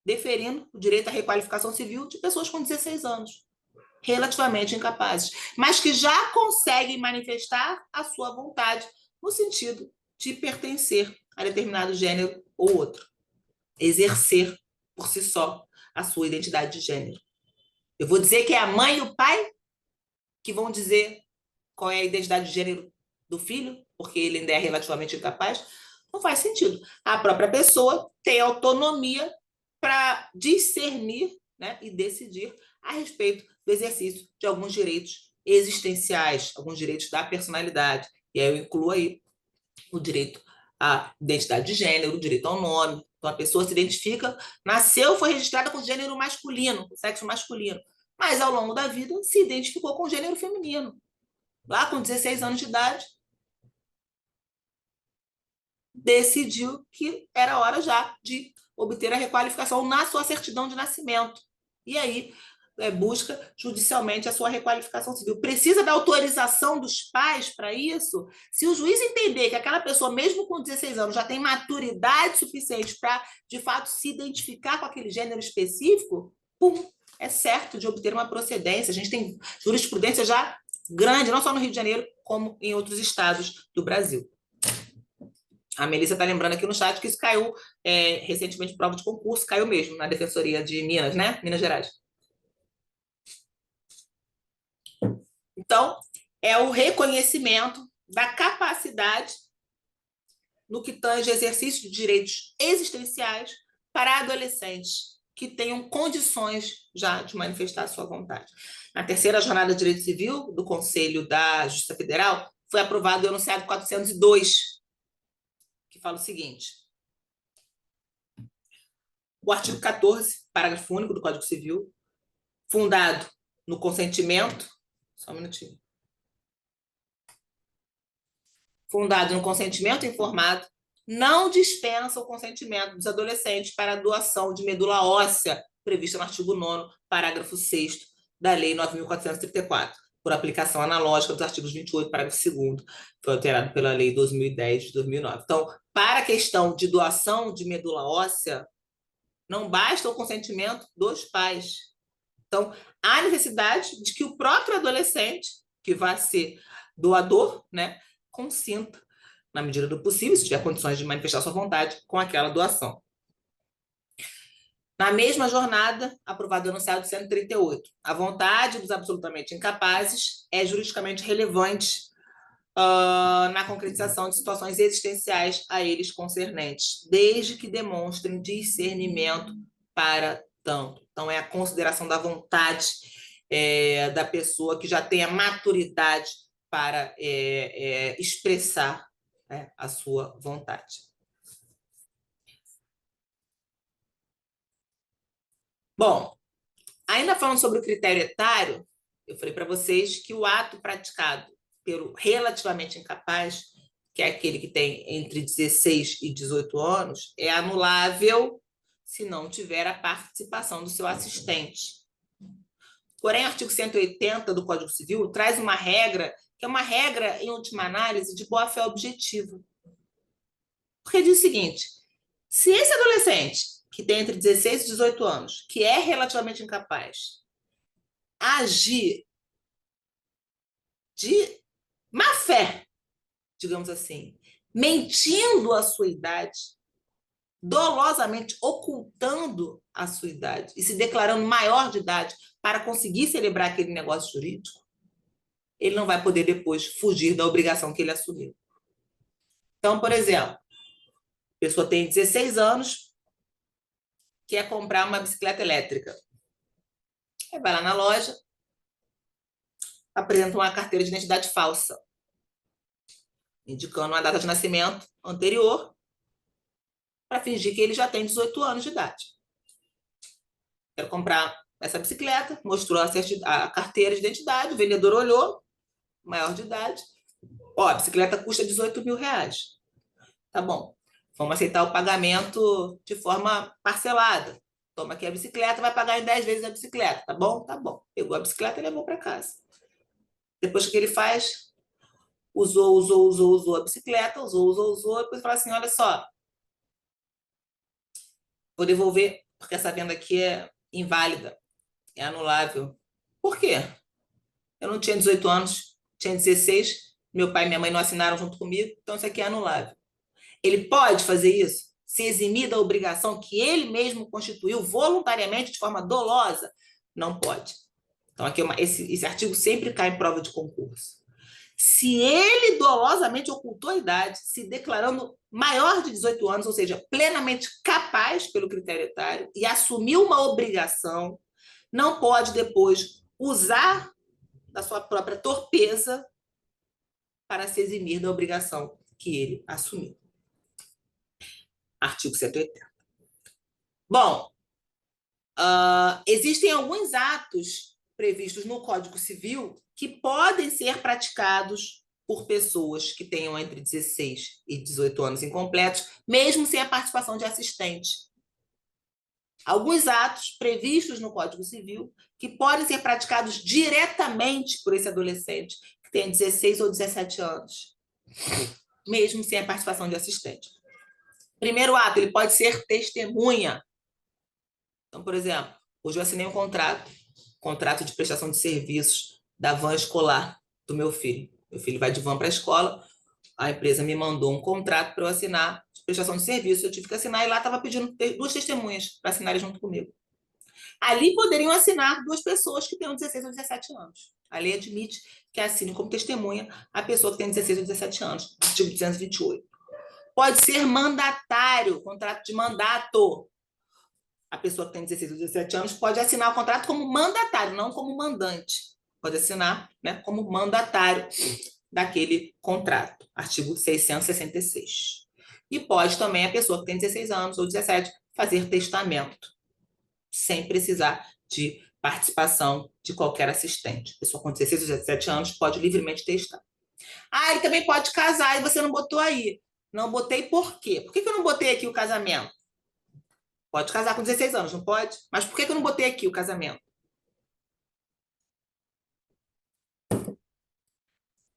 Speaker 1: deferindo o direito à requalificação civil de pessoas com 16 anos, relativamente incapazes, mas que já conseguem manifestar a sua vontade no sentido de pertencer a determinado gênero ou outro, exercer por si só a sua identidade de gênero. Eu vou dizer que é a mãe e o pai que vão dizer qual é a identidade de gênero do filho, porque ele ainda é relativamente incapaz? Não faz sentido. A própria pessoa tem autonomia para discernir, né, e decidir a respeito do exercício de alguns direitos existenciais, alguns direitos da personalidade. E aí eu incluo aí o direito à identidade de gênero, o direito ao nome. Então, a pessoa se identifica, nasceu, foi registrada com gênero masculino, sexo masculino, mas ao longo da vida se identificou com gênero feminino. Lá com 16 anos de idade, decidiu que era hora já de obter a requalificação na sua certidão de nascimento. E aí busca judicialmente a sua requalificação civil. Precisa da autorização dos pais para isso? Se o juiz entender que aquela pessoa, mesmo com 16 anos, já tem maturidade suficiente para, de fato, se identificar com aquele gênero específico, pum, é certo de obter uma procedência. A gente tem jurisprudência já grande, não só no Rio de Janeiro, como em outros estados do Brasil. A Melissa está lembrando aqui no chat que isso caiu recentemente, prova de concurso, caiu mesmo na Defensoria de Minas, né? Minas Gerais. Então, é o reconhecimento da capacidade no que tange exercício de direitos existenciais para adolescentes que tenham condições já de manifestar a sua vontade. Na terceira jornada de direito civil do Conselho da Justiça Federal, foi aprovado o enunciado 402, que fala o seguinte: o artigo 14, parágrafo único do Código Civil, fundado no consentimento, só um minutinho, fundado no consentimento informado, não dispensa o consentimento dos adolescentes para a doação de medula óssea, prevista no artigo 9º, parágrafo 6º da Lei 9.434, por aplicação analógica dos artigos 28, parágrafo 2º, foi alterado pela Lei 2010 de 2009. Então, para a questão de doação de medula óssea, não basta o consentimento dos pais. Então, há necessidade de que o próprio adolescente, que vai ser doador, né, consinta, na medida do possível, se tiver condições de manifestar sua vontade, com aquela doação. Na mesma jornada, aprovado o enunciado 138, a vontade dos absolutamente incapazes é juridicamente relevante na concretização de situações existenciais a eles concernentes, desde que demonstrem discernimento para tanto. Então, é a consideração da vontade da pessoa que já tem a maturidade para expressar a sua vontade. Bom, ainda falando sobre o critério etário, eu falei para vocês que o ato praticado pelo relativamente incapaz, que é aquele que tem entre 16 e 18 anos, é anulável se não tiver a participação do seu assistente. Porém, o artigo 180 do Código Civil traz uma regra, que é uma regra, em última análise, de boa-fé objetiva. Porque diz o seguinte: se esse adolescente, que tem entre 16 e 18 anos, que é relativamente incapaz, agir de má fé, digamos assim, mentindo a sua idade, dolosamente ocultando a sua idade e se declarando maior de idade para conseguir celebrar aquele negócio jurídico, ele não vai poder depois fugir da obrigação que ele assumiu. Então, por exemplo, a pessoa tem 16 anos, quer comprar uma bicicleta elétrica. Aí vai lá na loja, apresenta uma carteira de identidade falsa, indicando uma data de nascimento anterior, para fingir que ele já tem 18 anos de idade. Quero comprar essa bicicleta, mostrou a carteira de identidade, o vendedor olhou, maior de idade. Ó, a bicicleta custa 18 mil reais. Tá bom, vamos aceitar o pagamento de forma parcelada. Toma aqui a bicicleta, vai pagar em 10 vezes a bicicleta, tá bom? Tá bom. Pegou a bicicleta e levou para casa. Depois que ele faz, usou a bicicleta, usou, depois fala assim, olha só, vou devolver porque essa venda aqui é inválida, é anulável. Por quê? Eu não tinha 18 anos, tinha 16, meu pai e minha mãe não assinaram junto comigo, então isso aqui é anulável. Ele pode fazer isso? Se eximir da obrigação que ele mesmo constituiu voluntariamente, de forma dolosa? Não pode. Então, aqui esse artigo sempre cai em prova de concurso. Se ele dolosamente ocultou a idade, se declarando maior de 18 anos, ou seja, plenamente capaz pelo critério etário, e assumiu uma obrigação, não pode depois usar da sua própria torpeza para se eximir da obrigação que ele assumiu. Artigo 180. Bom, existem alguns atos previstos no Código Civil que podem ser praticados por pessoas que tenham entre 16 e 18 anos incompletos, mesmo sem a participação de assistente. Alguns atos previstos no Código Civil que podem ser praticados diretamente por esse adolescente que tem 16 ou 17 anos, mesmo sem a participação de assistente. Primeiro ato, ele pode ser testemunha. Então, por exemplo, hoje eu assinei um contrato de prestação de serviços da van escolar do meu filho. Meu filho vai de van para a escola, a empresa me mandou um contrato para eu assinar de prestação de serviço, eu tive que assinar e lá estava pedindo 2 testemunhas para assinarem junto comigo. Ali poderiam assinar 2 pessoas que tenham 16 ou 17 anos. A lei admite que assine como testemunha a pessoa que tem 16 ou 17 anos, artigo 228. Pode ser mandatário, contrato de mandato. A pessoa que tem 16 ou 17 anos pode assinar o contrato como mandatário, não como mandante. Pode assinar, né, como mandatário daquele contrato. Artigo 666. E pode também a pessoa que tem 16 anos ou 17 fazer testamento, sem precisar de participação de qualquer assistente. A pessoa com 16 ou 17 anos pode livremente testar. Ele também pode casar e você não botou aí. Não botei por quê? Por que eu não botei aqui o casamento? Pode casar com 16 anos, não pode? Mas por que eu não botei aqui o casamento?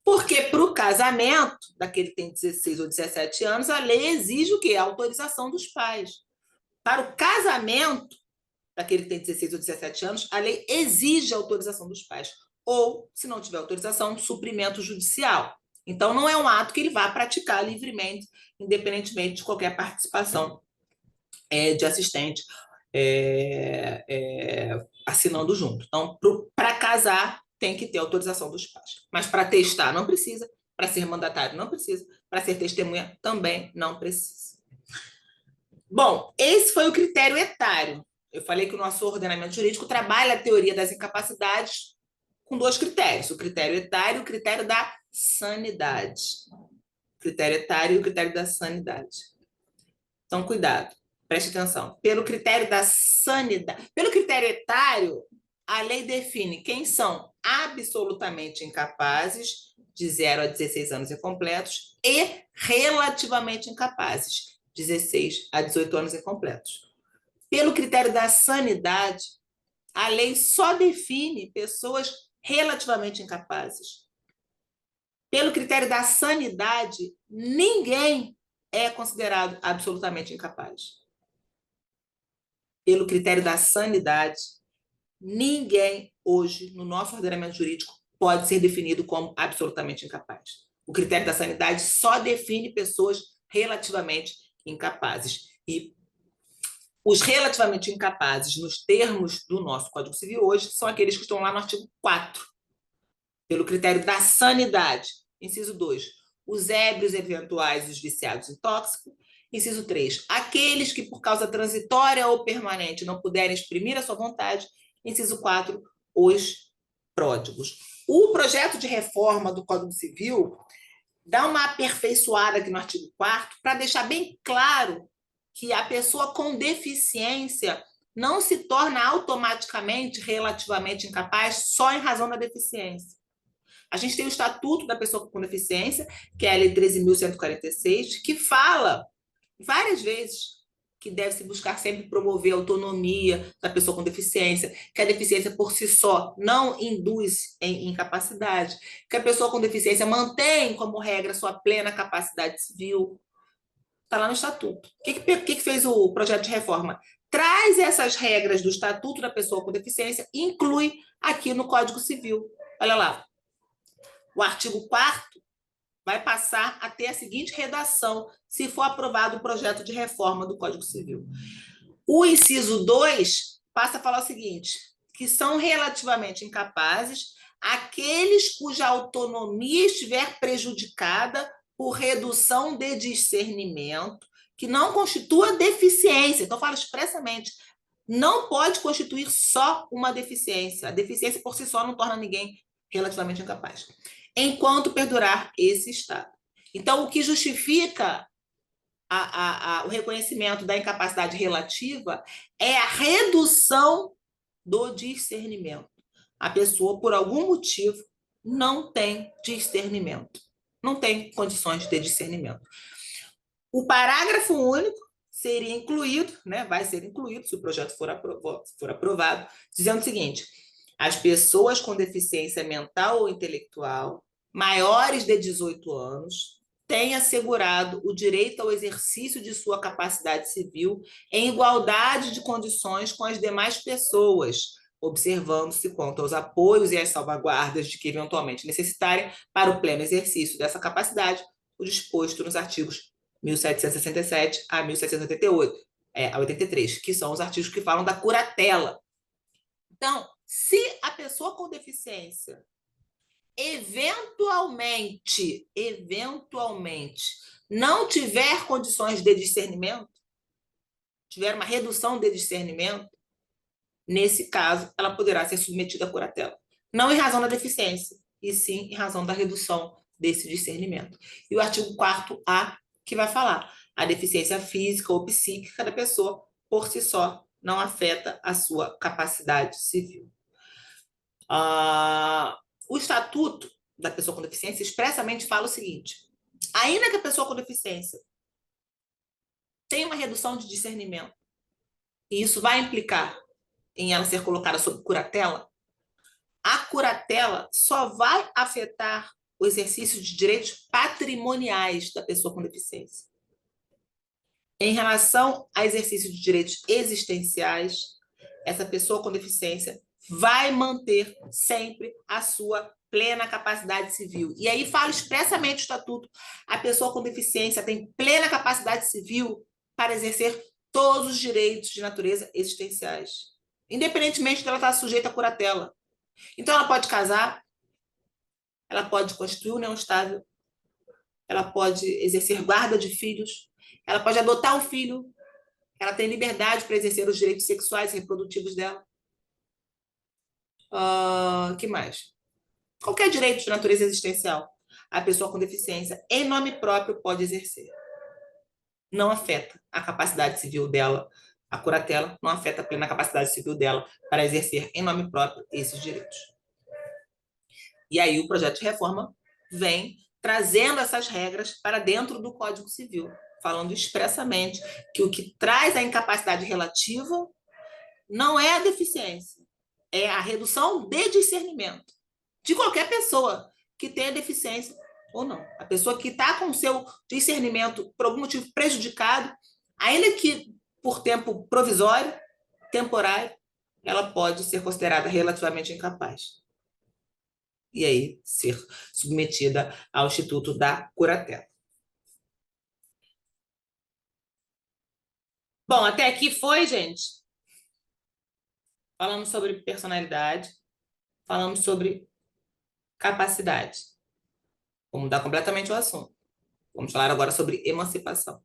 Speaker 1: Porque para o casamento, daquele que tem 16 ou 17 anos, a lei exige o quê? A autorização dos pais. Para o casamento, daquele que tem 16 ou 17 anos, a lei exige a autorização dos pais. Ou, se não tiver autorização, um suprimento judicial. Então, não é um ato que ele vá praticar livremente, independentemente de qualquer participação de assistente assinando junto. Então, para casar, tem que ter autorização dos pais. Mas para testar, não precisa. Para ser mandatário, não precisa. Para ser testemunha, também não precisa. Bom, esse foi o critério etário. Eu falei que o nosso ordenamento jurídico trabalha a teoria das incapacidades com 2 critérios. O critério etário e o critério da sanidade. O critério etário e o critério da sanidade. Então, cuidado. Preste atenção. Pelo critério da sanidade, pelo critério etário, a lei define quem são absolutamente incapazes, de 0 a 16 anos incompletos, e relativamente incapazes, 16 a 18 anos incompletos. Pelo critério da sanidade, a lei só define pessoas relativamente incapazes. Pelo critério da sanidade, ninguém é considerado absolutamente incapaz. Pelo critério da sanidade, ninguém hoje, no nosso ordenamento jurídico, pode ser definido como absolutamente incapaz. O critério da sanidade só define pessoas relativamente incapazes. E os relativamente incapazes, nos termos do nosso Código Civil hoje, são aqueles que estão lá no artigo 4. Pelo critério da sanidade, inciso 2, os ébrios eventuais e os viciados em tóxico. Inciso 3, aqueles que por causa transitória ou permanente não puderem exprimir a sua vontade. Inciso 4, os pródigos. O projeto de reforma do Código Civil dá uma aperfeiçoada aqui no artigo 4º para deixar bem claro que a pessoa com deficiência não se torna automaticamente relativamente incapaz só em razão da deficiência. A gente tem o Estatuto da Pessoa com Deficiência, que é a Lei 13.146, que fala várias vezes que deve-se buscar sempre promover a autonomia da pessoa com deficiência, que a deficiência por si só não induz em incapacidade, que a pessoa com deficiência mantém como regra sua plena capacidade civil. Está lá no Estatuto. O que fez o projeto de reforma? traz essas regras do Estatuto da Pessoa com Deficiência e inclui aqui no Código Civil. Olha lá, o artigo 4º vai passar a ter a seguinte redação, se for aprovado o projeto de reforma do Código Civil. O inciso 2 passa a falar o seguinte, que são relativamente incapazes aqueles cuja autonomia estiver prejudicada por redução de discernimento, que não constitua deficiência. Então, fala expressamente, não pode constituir só uma deficiência. A deficiência por si só não torna ninguém relativamente incapaz, enquanto perdurar esse estado. Então, o que justifica o reconhecimento da incapacidade relativa é a redução do discernimento. A pessoa, por algum motivo, não tem discernimento, não tem condições de ter discernimento. O parágrafo único seria incluído, né, vai ser incluído, se o projeto for aprovado, dizendo o seguinte: as pessoas com deficiência mental ou intelectual, maiores de 18 anos, têm assegurado o direito ao exercício de sua capacidade civil em igualdade de condições com as demais pessoas, observando-se quanto aos apoios e às salvaguardas de que eventualmente necessitarem para o pleno exercício dessa capacidade, o disposto nos artigos 1767 a 1788, a 83, que são os artigos que falam da curatela. Então, se a pessoa com deficiência eventualmente não tiver condições de discernimento, tiver uma redução de discernimento, nesse caso, ela poderá ser submetida à curatela. Não em razão da deficiência, e sim em razão da redução desse discernimento. E o artigo 4º-A, que vai falar: a deficiência física ou psíquica da pessoa, por si só, não afeta a sua capacidade civil. O Estatuto da Pessoa com Deficiência expressamente fala o seguinte: ainda que a pessoa com deficiência tenha uma redução de discernimento, e isso vai implicar em ela ser colocada sob curatela, a curatela só vai afetar o exercício de direitos patrimoniais da pessoa com deficiência. Em relação ao exercício de direitos existenciais, essa pessoa com deficiência vai manter sempre a sua plena capacidade civil. E aí fala expressamente o Estatuto: a pessoa com deficiência tem plena capacidade civil para exercer todos os direitos de natureza existenciais, independentemente de ela estar sujeita à curatela. Então, ela pode casar, ela pode constituir união estável, ela pode exercer guarda de filhos, ela pode adotar um filho, ela tem liberdade para exercer os direitos sexuais e reprodutivos dela. Que mais? Qualquer direito de natureza existencial, a pessoa com deficiência, em nome próprio, pode exercer. Não afeta a capacidade civil dela, a curatela não afeta a plena capacidade civil dela para exercer em nome próprio esses direitos. E aí o projeto de reforma vem trazendo essas regras para dentro do Código Civil, falando expressamente que o que traz a incapacidade relativa não é a deficiência, é a redução de discernimento de qualquer pessoa que tenha deficiência ou não. A pessoa que está com o seu discernimento, por algum motivo, prejudicado, ainda que por tempo provisório, temporário, ela pode ser considerada relativamente incapaz. E aí ser submetida ao Instituto da Curatela. Bom, até aqui foi, gente. Falamos sobre personalidade, falamos sobre capacidade. Vamos mudar completamente o assunto. Vamos falar agora sobre emancipação.